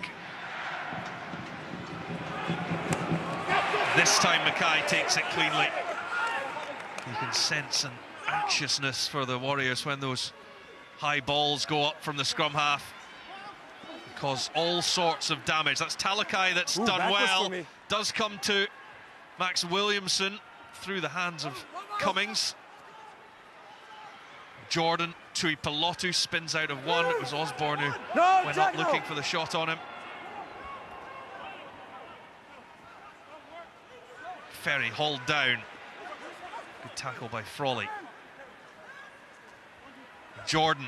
This time Mackay takes it cleanly. You can sense an anxiousness for the Warriors when those high balls go up from the scrum half. Cause all sorts of damage. That's Talakai that's done well. Does come to Max Williamson through the hands of Cummings. Jordan Tuipulotu spins out of one. It was Osborne who went up looking for the shot on him. Ferry hauled down. Good tackle by Frawley. Jordan.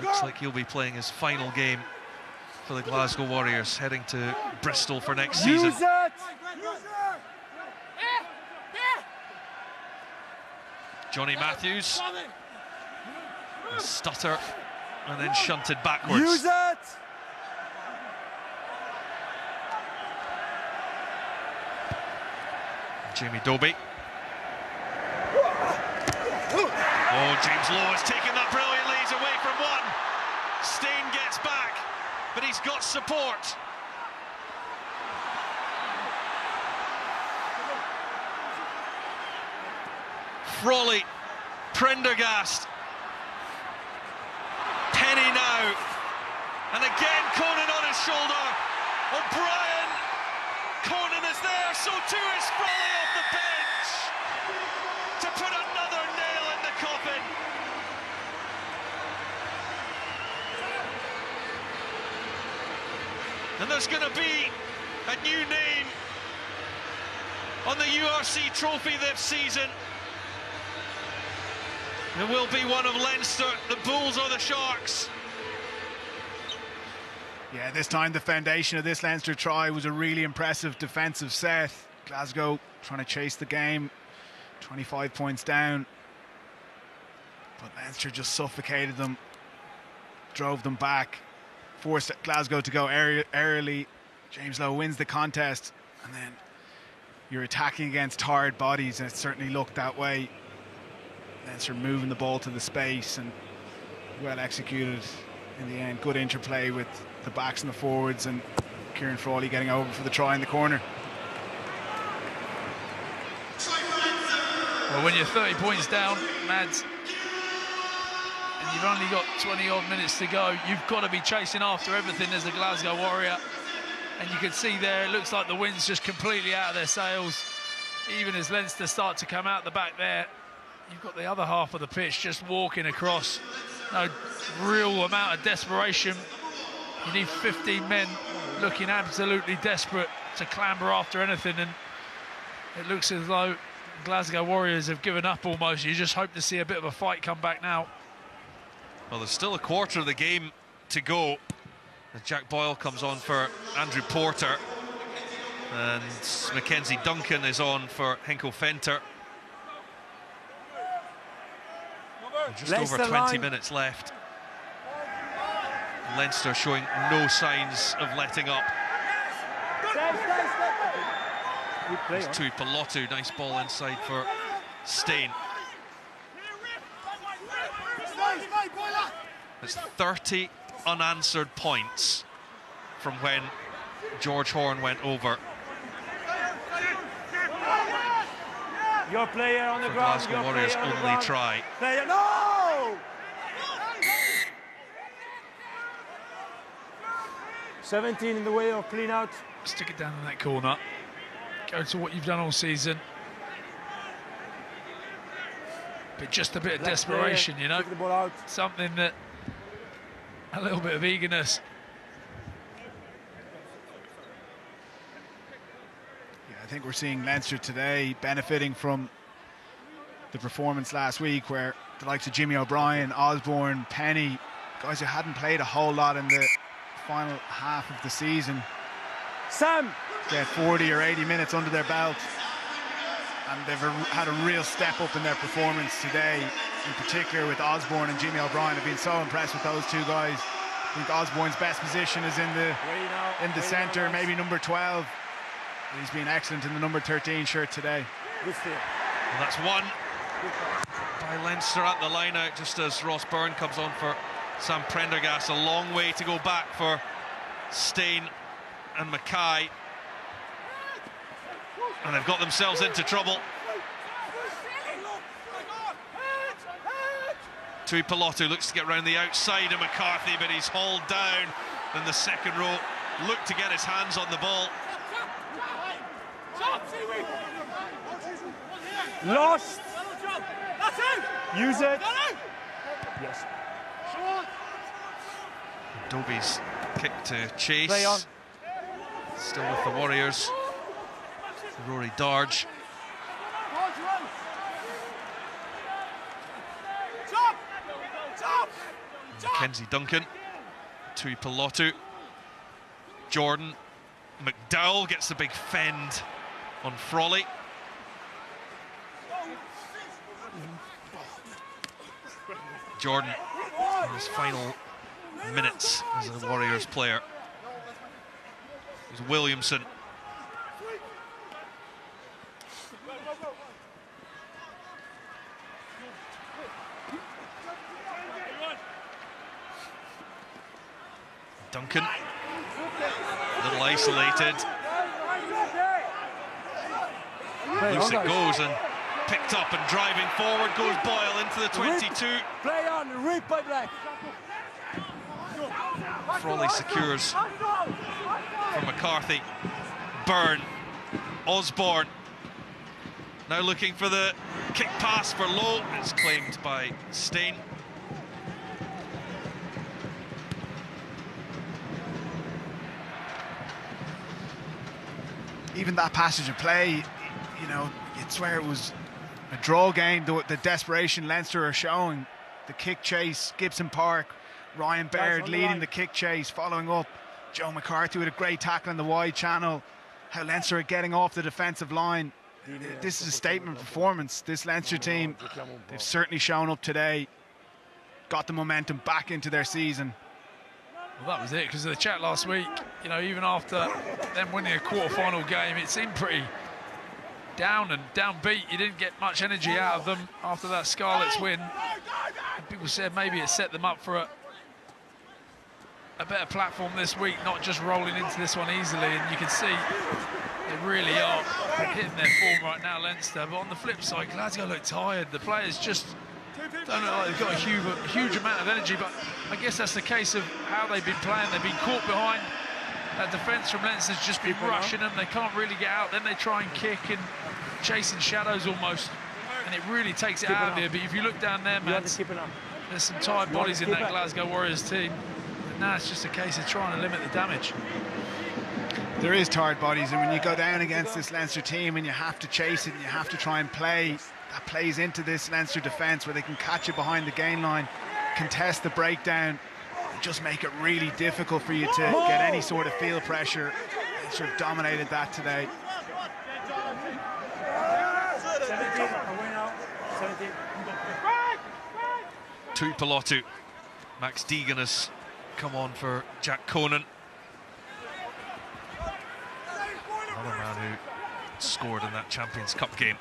Looks like he'll be playing his final game for the Glasgow Warriors, heading to Bristol for next season. Johnny Matthews, a stutter and then shunted backwards. Use it! Jamie Dobie. Oh, James Lowe has taken that brilliantly. He's away from one. Stain gets back, but he's got support. Frawley, Prendergast, Penny now, and again Conan on his shoulder. O'Brien, Conan is there, so too is Frawley off the bench to put another nail in the coffin. And there's going to be a new name on the URC trophy this season. It will be one of Leinster, the Bulls or the Sharks. Yeah, this time the foundation of this Leinster try was a really impressive defensive set. Glasgow trying to chase the game, 25 points down. But Leinster just suffocated them, drove them back, forced Glasgow to go early. James Lowe wins the contest, and then you're attacking against tired bodies, and it certainly looked that way. Leinster moving the ball to the space and well executed in the end. Good interplay with the backs and the forwards, and Kieran Frawley getting over for the try in the corner. Well, when you're 30 points down, Mads, and you've only got 20-odd minutes to go, you've got to be chasing after everything as a Glasgow Warrior. And you can see there, it looks like the wind's just completely out of their sails. Even as Leinster start to come out the back there, you've got the other half of the pitch just walking across. No real amount of desperation. You need 15 men looking absolutely desperate to clamber after anything, and it looks as though Glasgow Warriors have given up almost. You just hope to see a bit of a fight come back now. Well, there's still a quarter of the game to go. As Jack Boyle comes on for Andrew Porter, and Mackenzie Duncan is on for Henko Fenter. Just over 20 minutes left. Leinster showing no signs of letting up. It's Tuipulotu, nice ball inside for Stain. It's 30 unanswered points from when George Horn went over. Your player on the ground. Glasgow Warriors only try. Player, no! 17 in the way of clean out. Stick it down in that corner. Go to what you've done all season. But just a bit of desperation, you know. Take the ball out. Something that, a little bit of eagerness. Yeah, I think we're seeing Leinster today benefiting from the performance last week where the likes of Jimmy O'Brien, Osborne, Penny, guys who hadn't played a whole lot in the final half of the season. Sam! They had 40 or 80 minutes under their belt, and they've had a real step up in their performance today, in particular with Osborne and Jimmy O'Brien. I've been so impressed with those two guys. I think Osborne's best position is in the centre, maybe number 12. He's been excellent in the number 13 shirt today. Well, that's one by Leinster at the line out, just as Ross Byrne comes on for Sam Prendergast. A long way to go back for Stein and Mackay, and they've got themselves into trouble. Tui Pilotu looks to get round the outside of McCarthy, but he's hauled down. Then the second row look to get his hands on the ball. Lost. Use it. Yes. Dobie's kick to chase. Play on. Still with the Warriors. Rory Darge. Mackenzie Duncan. Tui Pilotu. Jordan. McDowell gets the big fend on Frawley. Jordan in his final minutes as a Warriors player. It was Williamson. Duncan, a little isolated. Loose it goes, and picked up and driving forward goes Boyle into the 22. Play on, rip by Black. Frawley secures for McCarthy. Byrne, Osborne. Now looking for the kick pass for Lowe. It's claimed by Stein. Even that passage of play, you know, you'd swear it was a draw game. The desperation Leinster are showing. The kick chase, Gibson Park, Ryan Baird leading the kick chase, following up. Joe McCarthy with a great tackle in the wide channel. How Leinster are getting off the defensive line. This is a statement performance. This Leinster team, they've certainly shown up today. Got the momentum back into their season. Well, that was it, because of the chat last week, you know, even after them winning a quarter-final game, it seemed pretty down and downbeat. You didn't get much energy out of them after that Scarlets win. And people said maybe it set them up for a better platform this week, not just rolling into this one easily. And you can see they really are hitting their form right now, Leinster. But on the flip side, Glasgow look tired. The players just don't look like they've got a huge amount of energy, but I guess that's the case of how they've been playing. They've been caught behind. That defence from Leinster's just been rushing them. They can't really get out. Then they try and kick and chasing shadows almost, and it really takes it out of there. But if you look down there, man, there's some tired bodies in that Glasgow Warriors team. And now it's just a case of trying to limit the damage. There is tired bodies, and when you go down against this Leinster team and you have to chase it and you have to try and play, that plays into this Leinster defence where they can catch you behind the gain line, contest the breakdown, and just make it really difficult for you to get any sort of field pressure. Leinster have dominated that today. 17, away now. 17. Tui Pilotu. Max Deegan has come on for Jack Conan. Another man who scored in that Champions Cup game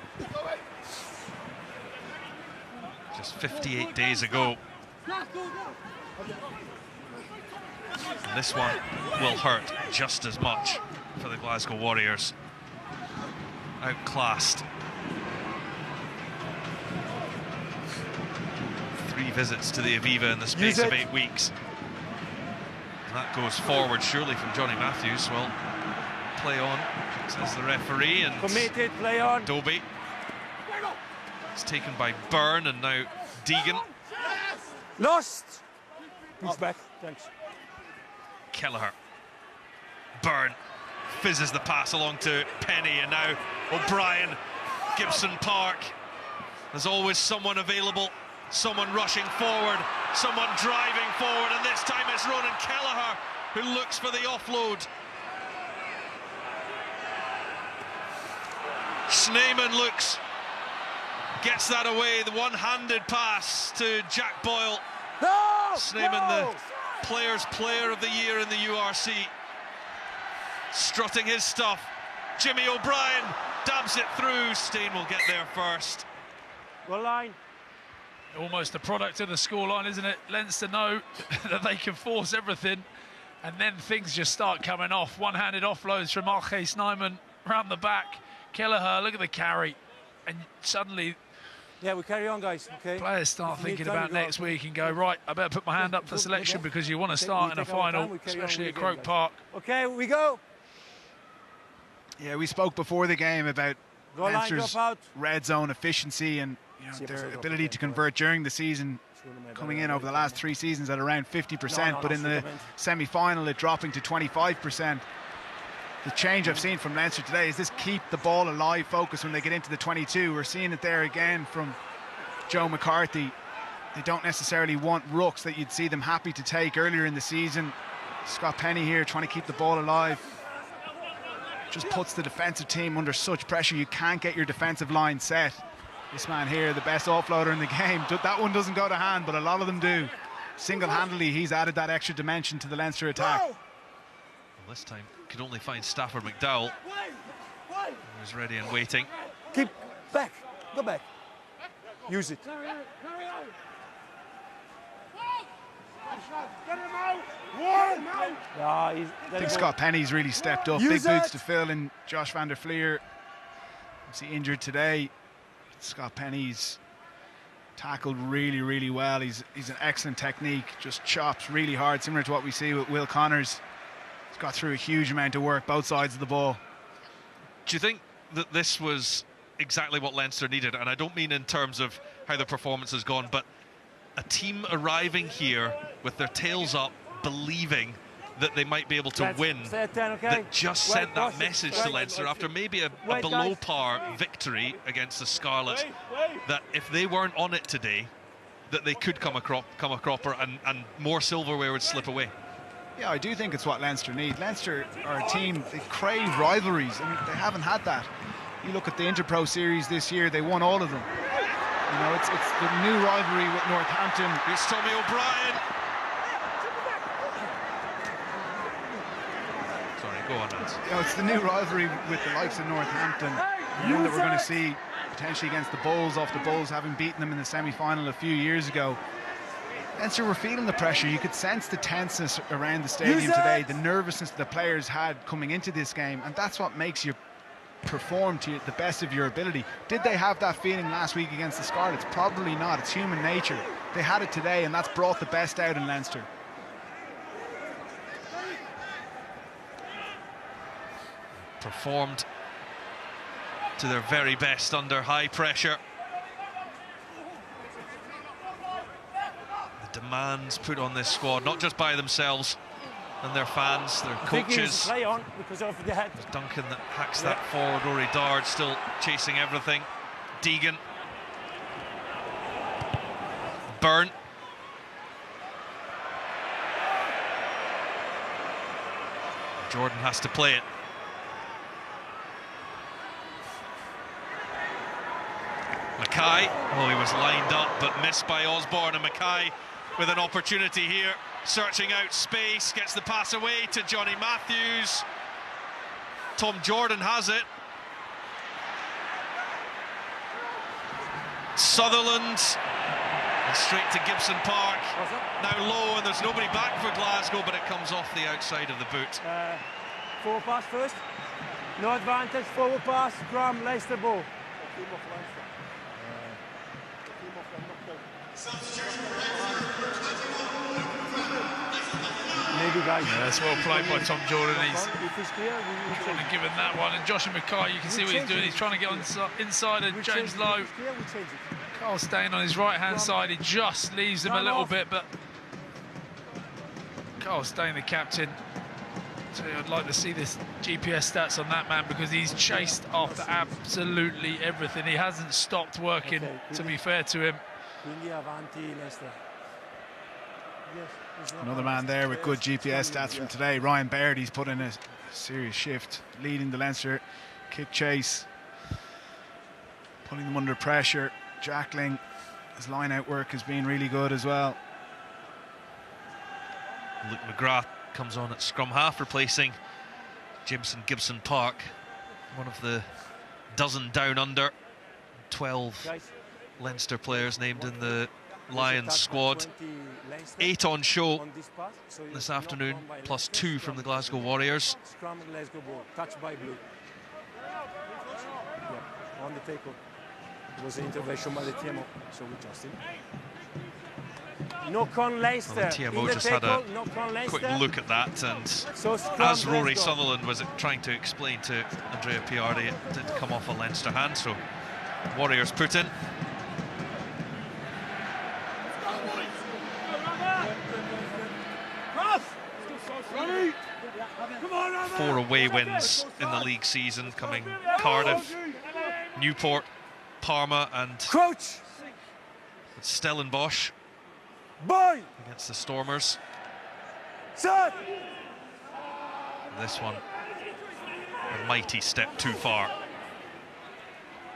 just 58 days ago. And this one will hurt just as much for the Glasgow Warriors. Outclassed. 3 visits to the Aviva in the space of 8 weeks. That goes forward surely from Johnny Matthews. Well, play on, says the referee, and committed, play on. Dobie. It's taken by Byrne, and now Deegan. Lost. Push back, thanks. Kelleher. Byrne fizzes the pass along to Penny, and now O'Brien. Gibson Park. There's always someone available, someone rushing forward, someone driving forward, and this time it's Ronan Kelleher who looks for the offload. Schneemann looks, gets that away, the one-handed pass to Jack Boyle. Schneemann, the Players' Player of the Year in the URC. Strutting his stuff. Jimmy O'Brien dabs it through. Stain will get there first. Goal line. Almost a product of the scoreline, isn't it? Leinster know that they can force everything, and then things just start coming off. One-handed offloads from Alche Schneemann round the back. Kelleher, look at the carry, and suddenly, yeah, we carry on, guys. Okay. Players start thinking about next week and go, right, I better put my hand up for selection because you want to start in a final, especially at Croke Park. Okay, we go. Yeah, we spoke before the game about Leinster's red zone efficiency and their ability to convert during the season, coming in over the last 3 seasons at around 50%, but in the semi-final it dropping to 25%. The change I've seen from Leinster today is this keep the ball alive focus when they get into the 22. We're seeing it there again from Joe McCarthy. They don't necessarily want rucks that you'd see them happy to take earlier in the season. Scott Penny here trying to keep the ball alive. Just puts the defensive team under such pressure. You can't get your defensive line set. This man here, the best offloader in the game. That one doesn't go to hand, but a lot of them do. Single-handedly, he's added that extra dimension to the Leinster attack. Well, this time, could only find Stafford McDowell. Who's ready and waiting. Keep back. Go back. Use it. I think Scott Penny's really stepped up. Big boots to fill, and Josh van der Fleer, is he injured today? Scott Penny's tackled really, really well. He's an excellent technique, just chops really hard, similar to what we see with Will Connors. He's got through a huge amount of work, both sides of the ball. Do you think that this was exactly what Leinster needed? And I don't mean in terms of how the performance has gone, but a team arriving here with their tails up, believing that they might be able to win, that just sent that message to Leinster after maybe a below-par victory against the Scarlets, that if they weren't on it today, that they could come a cropper and more silverware would slip away. Yeah, I do think it's what Leinster need. Leinster are a team, they crave rivalries. I mean, they haven't had that. You look at the Interpro series this year, they won all of them. You know, it's the new rivalry with Northampton. Here's Tommy O'Brien. Sorry, go on, lads. You know, it's the new rivalry with the likes of Northampton. The one that we're going to see potentially against the Bulls, off the Bulls having beaten them in the semi-final a few years ago. Leinster were feeling the pressure. You could sense the tenseness around the stadium today, the nervousness the players had coming into this game, and that's what makes you perform to the best of your ability. Did they have that feeling last week against the Scarlets? Probably not. It's human nature. They had it today, and that's brought the best out in Leinster. Performed to their very best under high pressure. The demands put on this squad, not just by themselves and their fans, their coaches. Play on because of the head. There's Duncan that hacks that forward. Rory Dard still chasing everything. Deegan. Byrne. Jordan has to play it. Mackay, oh, he was lined up but missed by Osborne, and Mackay with an opportunity here, searching out space, gets the pass away to Johnny Matthews. Tom Jordan has it. Sutherland, and straight to Gibson Park. Now low, and there's nobody back for Glasgow, but it comes off the outside of the boot. Forward pass first. No advantage, forward pass from Leicester ball. Yeah, that's well played by Tom Jordan. He's trying to give him that one. And Joshua Mackay, you can see what he's doing. He's trying to get on inside of James Lowe. Carl staying on his right-hand side. He just leaves him a little bit, but Carl staying the captain. So I'd like to see this GPS stats on that man, because he's chased after absolutely everything. He hasn't stopped working, to be fair to him. Another man there with good GPS stats from today, Ryan Baird. He's put in a serious shift, leading the Leinster kick chase, putting them under pressure, jackling. His line-out work has been really good as well. Luke McGrath comes on at scrum half, replacing Jimson Gibson Park, one of the dozen down under, 12 Leinster players named in the Lions squad. 8 on show this afternoon, plus 2 from the Glasgow Warriors. Scrum Glasgow ball, touched by Blue. Yeah, on the tackle. It was an intervention by the TMO, so we just knock on Leinster. Well, the TMO just had a quick look at that, and as Rory Sutherland was trying to explain to Andrea Piardi, it did come off a Leinster hand, so Warriors put in. Four away wins in the league season, coming Cardiff, Newport, Parma and Stellenbosch against the Stormers. This one, a mighty step too far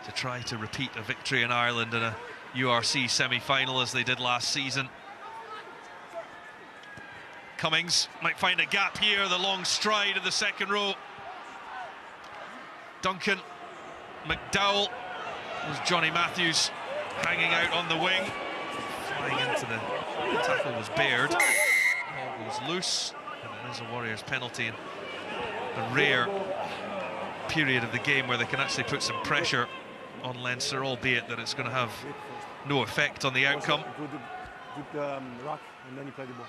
to try to repeat a victory in Ireland in a URC semi-final as they did last season. Cummings might find a gap here, the long stride of the second row. Duncan, McDowell, was Johnny Matthews hanging out on the wing. Flying into the tackle was Baird. Ball goes loose, and it is a Warriors penalty. And the rare period of the game where they can actually put some pressure on Leinster, albeit that it's going to have no effect on the outcome. Rock, and then he played the ball.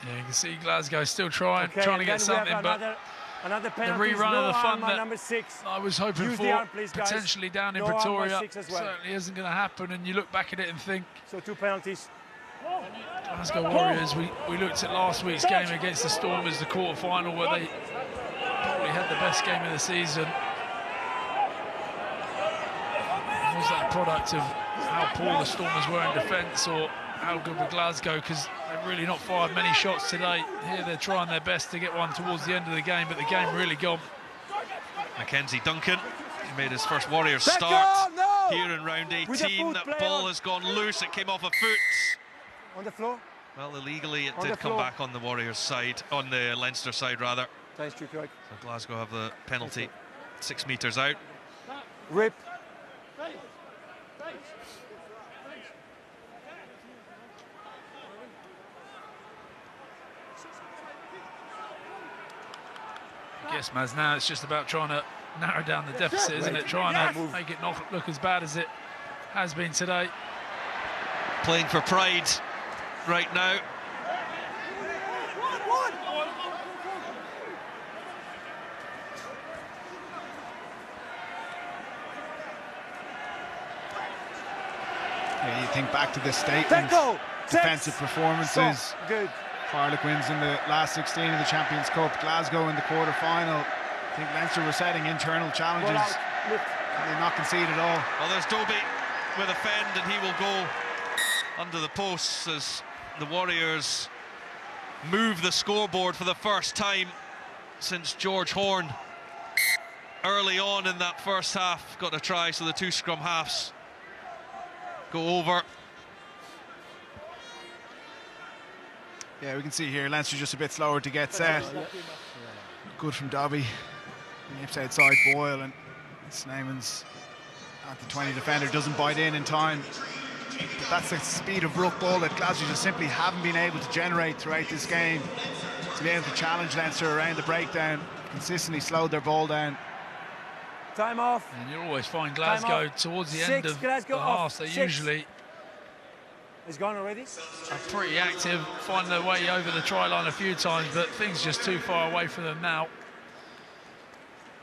Yeah, you can see Glasgow still trying to get something, but another the rerun of the fun that number 6. I was hoping for, arm, please, potentially down in Pretoria, certainly isn't going to happen. And you look back at it and think, so 2 penalties. Glasgow Warriors, we looked at last week's game against the Stormers, the quarter-final, where they probably had the best game of the season. Was that a product of how poor the Stormers were in defence, or how good were Glasgow? Because they've really not fired many shots today. Here they're trying their best to get one towards the end of the game, but the game really gone. Mackenzie Duncan made his first Warriors start here in round 18. That ball has gone loose. It came off a foot. On the floor? Well, illegally it did come back on the Warriors side, on the Leinster side rather. Thanks, so Glasgow have the penalty 6 metres out. Rip. I guess, Maz, now it's just about trying to narrow down the deficit, isn't it? Trying to make it not look as bad as it has been today. Playing for pride right now. Yeah, you think back to the statement defensive performances. Good. Harlequins in the last 16 of the Champions Cup, Glasgow in the quarter-final. I think Leinster were setting internal challenges. And they not concede at all. Well, there's Dobie with a fend, and he will go under the posts as the Warriors move the scoreboard for the first time since George Horn early on in that first half got a try, so the 2 scrum halves go over. Yeah, we can see here Leinster just a bit slower to get set. Good from Dobby. Nips outside Boyle, and Sneyman's at the 20 defender, doesn't bite in time. But that's the speed of ruck ball that Glasgow just simply haven't been able to generate throughout this game. To be able to challenge Leinster around the breakdown, consistently slowed their ball down. Time off. And you always find Glasgow towards the end of the half. They usually It's gone already? Are pretty active, finding their way over the try line a few times, but things just too far away for them now.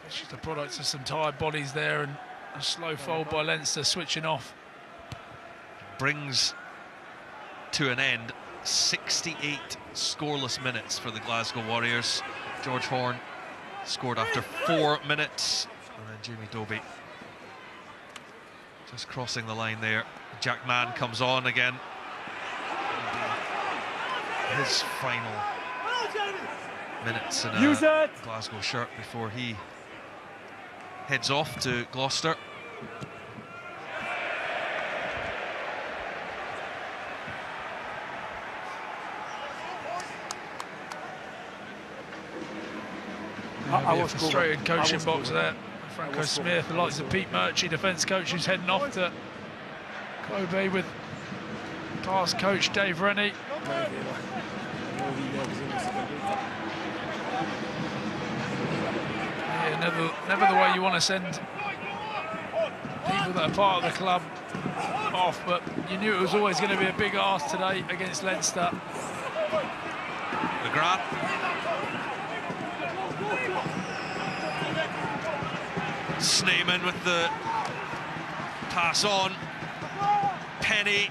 It's just a product of some tired bodies there and a slow fold by Leinster switching off. Brings to an end 68 scoreless minutes for the Glasgow Warriors. George Horne scored after 4 minutes, and then Jamie Dobie just crossing the line there. Jack Mann comes on again. His final minutes in a Glasgow shirt before he heads off to Gloucester. I was frustrated coaching box there. Franco Smith, the likes of Pete Murchie, defence coach, who's heading off to Kobe with past coach Dave Rennie. Yeah, never the way you want to send people that are part of the club off, but you knew it was always going to be a big ask today against Leinster. McGrath. Sneeman with the pass on. Penny.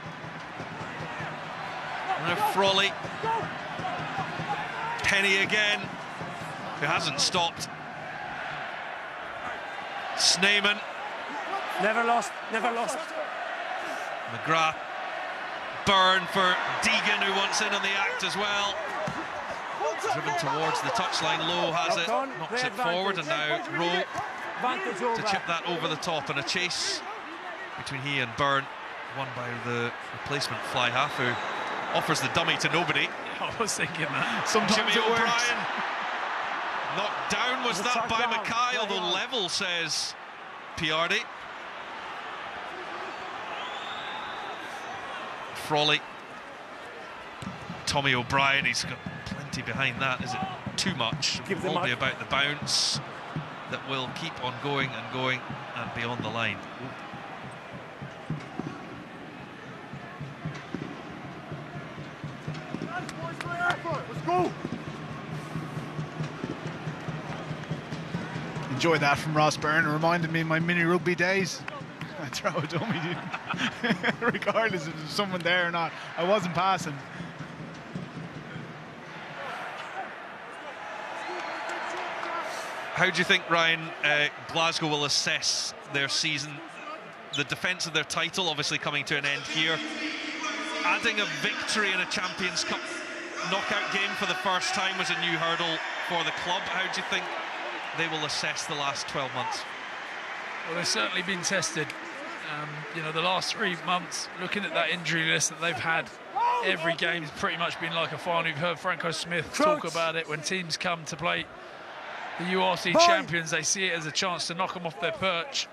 Now Frawley. Penny again, who hasn't stopped. Sneeman. Never lost, never lost. McGrath. Byrne for Deegan, who wants in on the act as well. Driven towards the touchline, Lowe has it, knocks it forward, and now Rowe to chip that over the top, and a chase between he and Byrne, won by the replacement fly half, who offers the dummy to nobody. I was thinking that. Jimmy O'Brien knocked down, was that by Mackay, although level, says Piardi. Frawley. Tommy O'Brien, he's got plenty behind that. Is it too much? Probably about the bounce that will keep on going and going and beyond the line. Let's go. Enjoyed that from Ross Byrne. It reminded me of my mini rugby days. I throw a dummy, regardless if there's someone there or not. I wasn't passing. How do you think, Ryan, Glasgow will assess their season? The defence of their title obviously coming to an end here. Adding a victory in a Champions Cup knockout game for the first time was a new hurdle for the club. How do you think they will assess the last 12 months? Well, they've certainly been tested. You know, the last 3 months, looking at that injury list that they've had, every game's pretty much been like a final. You've heard Franco Smith talk about it. When teams come to play the URC champions, they see it as a chance to knock them off their perch.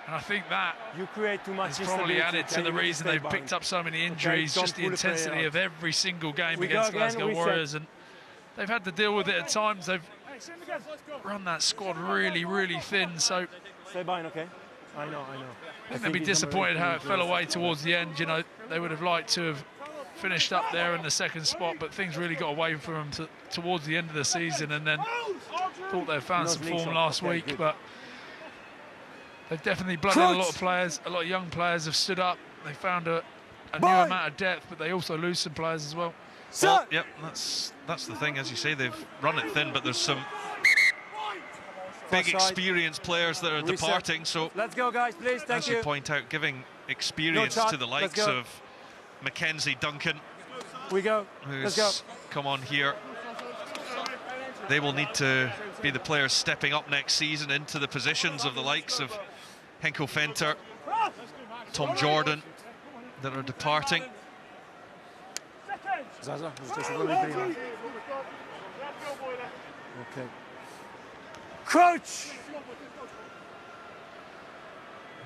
And I think that you create too much has probably added to the reason they've picked up so many injuries, just the intensity of every single game against Glasgow Warriors. And they've had to deal with it at times. They've run that squad really, really thin. So stay behind, okay? I know. I think they'd be disappointed how it fell away towards the end. You know, they would have liked to have finished up there in the second spot, but things really got away from them towards the end of the season, and then thought they found some form last week, but they've definitely blooded a lot of players. A lot of young players have stood up. They found a new amount of depth, but they also lose some players as well. Well, yep, that's the thing. As you say, they've run it thin, but there's some big experienced players that are departing. So let's go, guys, please. Thank you. As you point out, giving experience to the likes of Mackenzie Duncan, who's come on here. They will need to be the players stepping up next season into the positions of the likes of Henko Fenter, Tom Jordan, that are departing. Okay. Coach!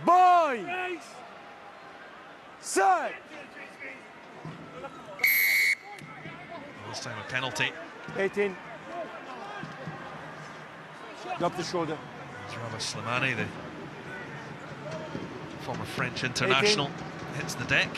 Boy! Sir! This time a penalty. 18. Drop the shoulder. Rama Slimani, the former French international, hits the deck.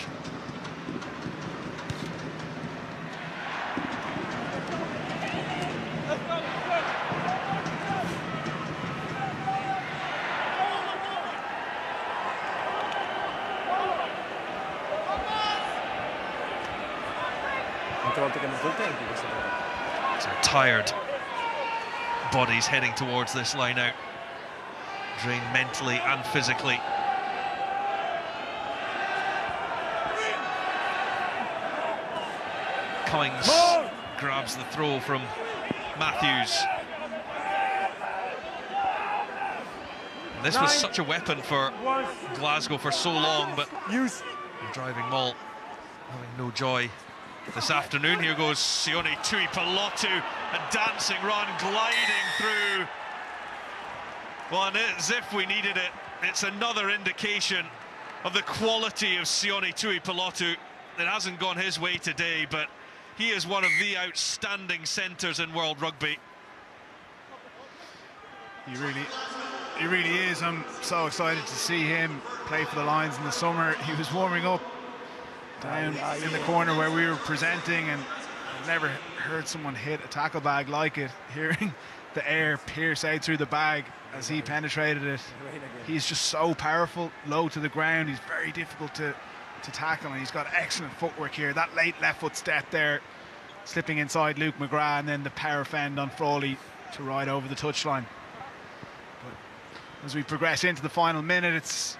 So tired bodies heading towards this line out, drained mentally and physically. Cummings grabs the throw from Matthews. And this was such a weapon for Glasgow for so long, but the driving Maul having no joy this afternoon. Here goes Sione Tuipulotu, a dancing run, gliding through. Well, and as if we needed it, it's another indication of the quality of Sione Tuipulotu. It hasn't gone his way today, but he is one of the outstanding centres in world rugby. He really is. I'm so excited to see him play for the Lions in the summer. He was warming up down in the corner where we were presenting, and I've never heard someone hit a tackle bag like it. Hearing the air pierce out through the bag as he penetrated it. He's just so powerful, low to the ground. He's very difficult to tackle, and he's got excellent footwork here. That late left foot step there, slipping inside Luke McGrath, and then the power fend on Frawley to ride over the touchline. But as we progress into the final minute, it's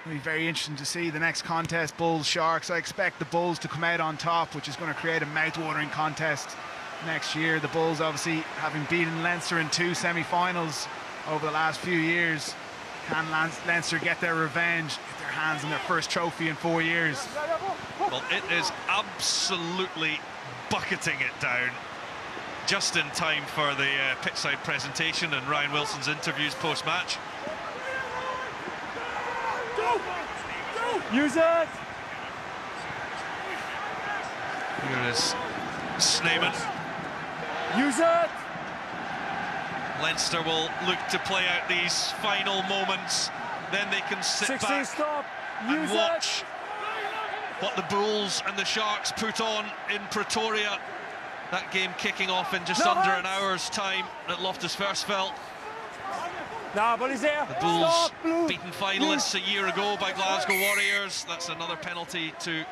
going to be very interesting to see the next contest, Bulls Sharks. I expect the Bulls to come out on top, which is going to create a mouth-watering contest next year. The Bulls, obviously, having beaten Leinster in 2 semi-finals over the last few years. Can Leinster get their revenge, get their hands on their first trophy in 4 years? Well, it is absolutely bucketing it down just in time for the pitchside presentation and Ryan Wilson's interviews post-match. Use it! Here is Sneeman. Use it! Leinster will look to play out these final moments, then they can sit back and watch what the Bulls and the Sharks put on in Pretoria. That game kicking off in just under an hour's time at Loftus Versfeld. The Bulls beaten finalists a year ago by Glasgow Warriors. That's another penalty to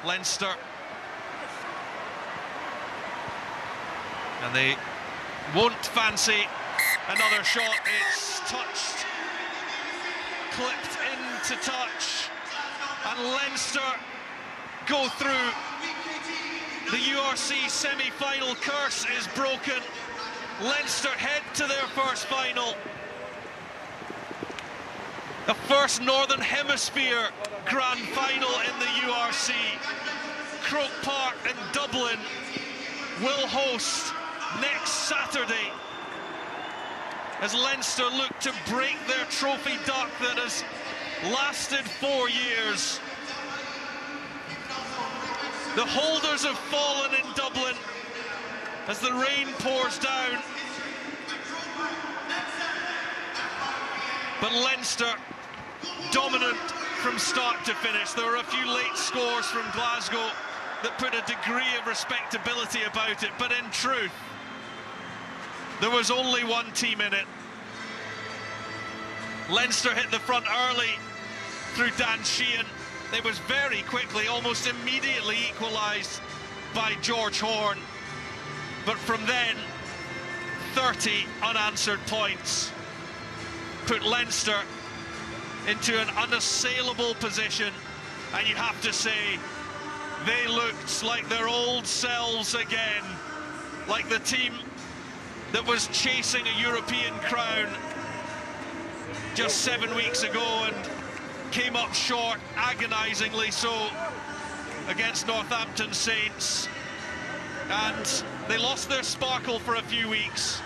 Leinster. And they won't fancy another shot. It's touched, clipped into touch, and Leinster go through. The URC semi-final curse is broken. Leinster head to their first final. The first Northern Hemisphere grand final in the URC. Croke Park in Dublin will host next Saturday as Leinster look to break their trophy duck that has lasted 4 years. The holders have fallen in Dublin as the rain pours down. But Leinster dominant from start to finish. There were a few late scores from Glasgow that put a degree of respectability about it, but in truth, there was only one team in it. Leinster hit the front early through Dan Sheehan. It was very quickly, almost immediately equalised by George Horne. But from then, 30 unanswered points put Leinster into an unassailable position, and you have to say they looked like their old selves again, like the team that was chasing a European crown just 7 weeks ago and came up short, agonisingly so, against Northampton Saints, and they lost their sparkle for a few weeks.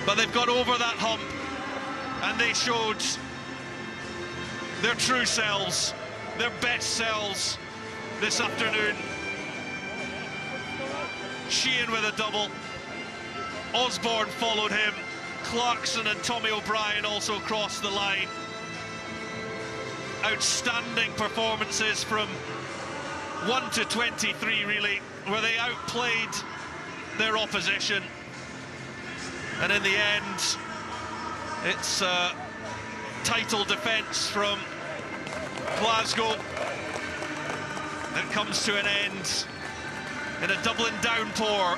But they've got over that hump, and they showed their true selves, their best selves this afternoon. Sheehan with a double. Osborne followed him. Clarkson and Tommy O'Brien also crossed the line. Outstanding performances from 1 to 23, really, where they outplayed their opposition. And in the end, it's title defence from Glasgow that comes to an end in a Dublin downpour.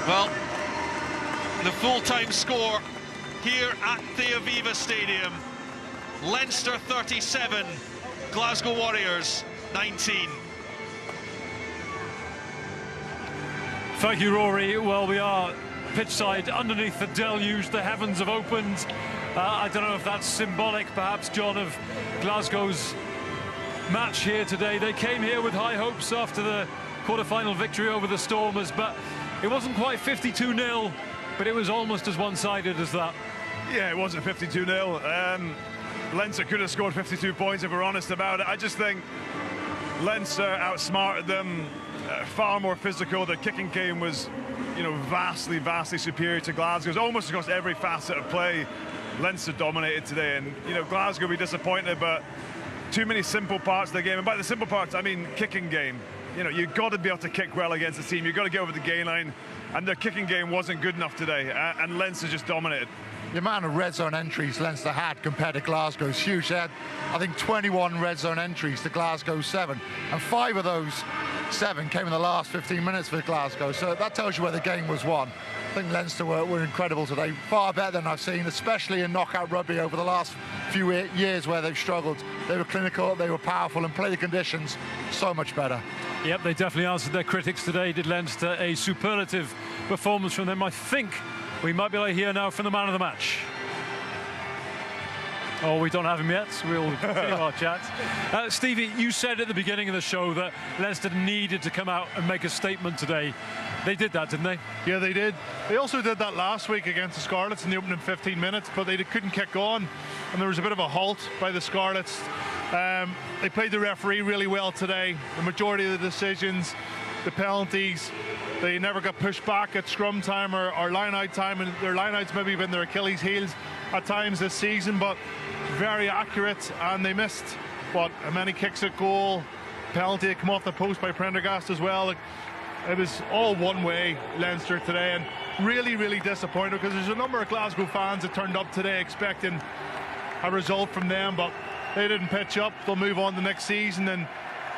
Well, the full-time score here at the Aviva Stadium: Leinster 37, Glasgow Warriors 19. Thank you, Rory. Well, we are pitchside underneath the deluge. The heavens have opened. I don't know if that's symbolic, perhaps, John, of Glasgow's match here today. They came here with high hopes after the quarter-final victory over the Stormers, but it wasn't quite 52-0, but it was almost as one-sided as that. Yeah, it wasn't 52-0. Leinster could have scored 52 points if we're honest about it. I just think Leinster outsmarted them, far more physical. The kicking game was, you know, vastly superior to Glasgow's, almost across every facet of play. Leinster dominated today, and, you know, Glasgow will be disappointed, but too many simple parts of the game. And by the simple parts, I mean kicking game. You know, you've got to be able to kick well against the team. You've got to get over the gain line, and their kicking game wasn't good enough today, and Leinster just dominated. The amount of red zone entries Leinster had compared to Glasgow is huge. They had, I think, 21 red zone entries to Glasgow's 7, and 5 of those 7 came in the last 15 minutes for Glasgow, so that tells you where the game was won. I think Leinster were incredible today, far better than I've seen, especially in knockout rugby over the last few years where they've struggled. They were clinical, they were powerful, and play the conditions so much better. Yep, they definitely answered their critics today. Did Leinster a superlative performance from them. I think we might be able to hear now from the man of the match. Oh, we don't have him yet. We'll continue our chat. Stevie, you said at the beginning of the show that Leinster needed to come out and make a statement today. They did that, didn't they? Yeah, they did. They also did that last week against the Scarlets in the opening 15 minutes, but they couldn't kick on, and there was a bit of a halt by the Scarlets. They played the referee really well today. The majority of the decisions, the penalties, they never got pushed back at scrum time or line-out time, and their line-outs maybe been their Achilles' heels at times this season, but very accurate, and they missed, what, many kicks at goal, penalty that come off the post by Prendergast as well. It was all one way, Leinster today, and really disappointed, because there's a number of Glasgow fans that turned up today expecting a result from them, but they didn't pitch up. They'll move on to next season, and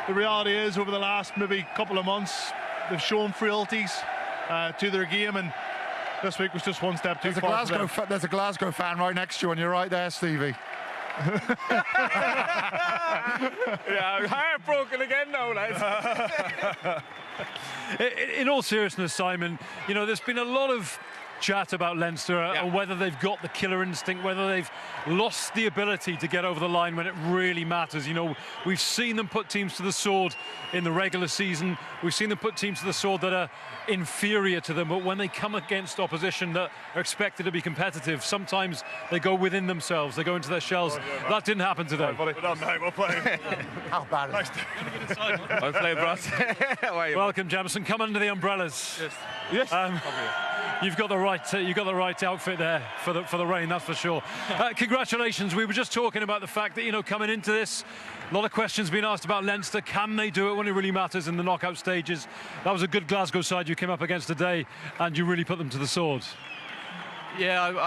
the reality is, over the last maybe couple of months, they've shown frailties to their game, and this week was just one step too far. There's a Glasgow fan right next to you, and you're right there, Stevie. Yeah, I'm heartbroken again now, lads. In all seriousness, Simon, you know, there's been a lot of chat about Leinster and whether they've got the killer instinct, whether they've lost the ability to get over the line when it really matters. You know, we've seen them put teams to the sword in the regular season. We've seen them put teams to the sword that are inferior to them, but when they come against opposition that are expected to be competitive, sometimes they go within themselves, they go into their shells. That didn't happen today. Well done, mate. Well played. How bad is it? Well played, Ross. Welcome, Jamison. Come under the umbrellas. Yes. You've got the right outfit there for the rain, that's for sure. Congratulations. We were just talking about the fact that, you know, coming into this, a lot of questions being asked about Leinster. Can they do it when it really matters in the knockout stages? That was a good Glasgow side you came up against today, and you really put them to the sword. Yeah,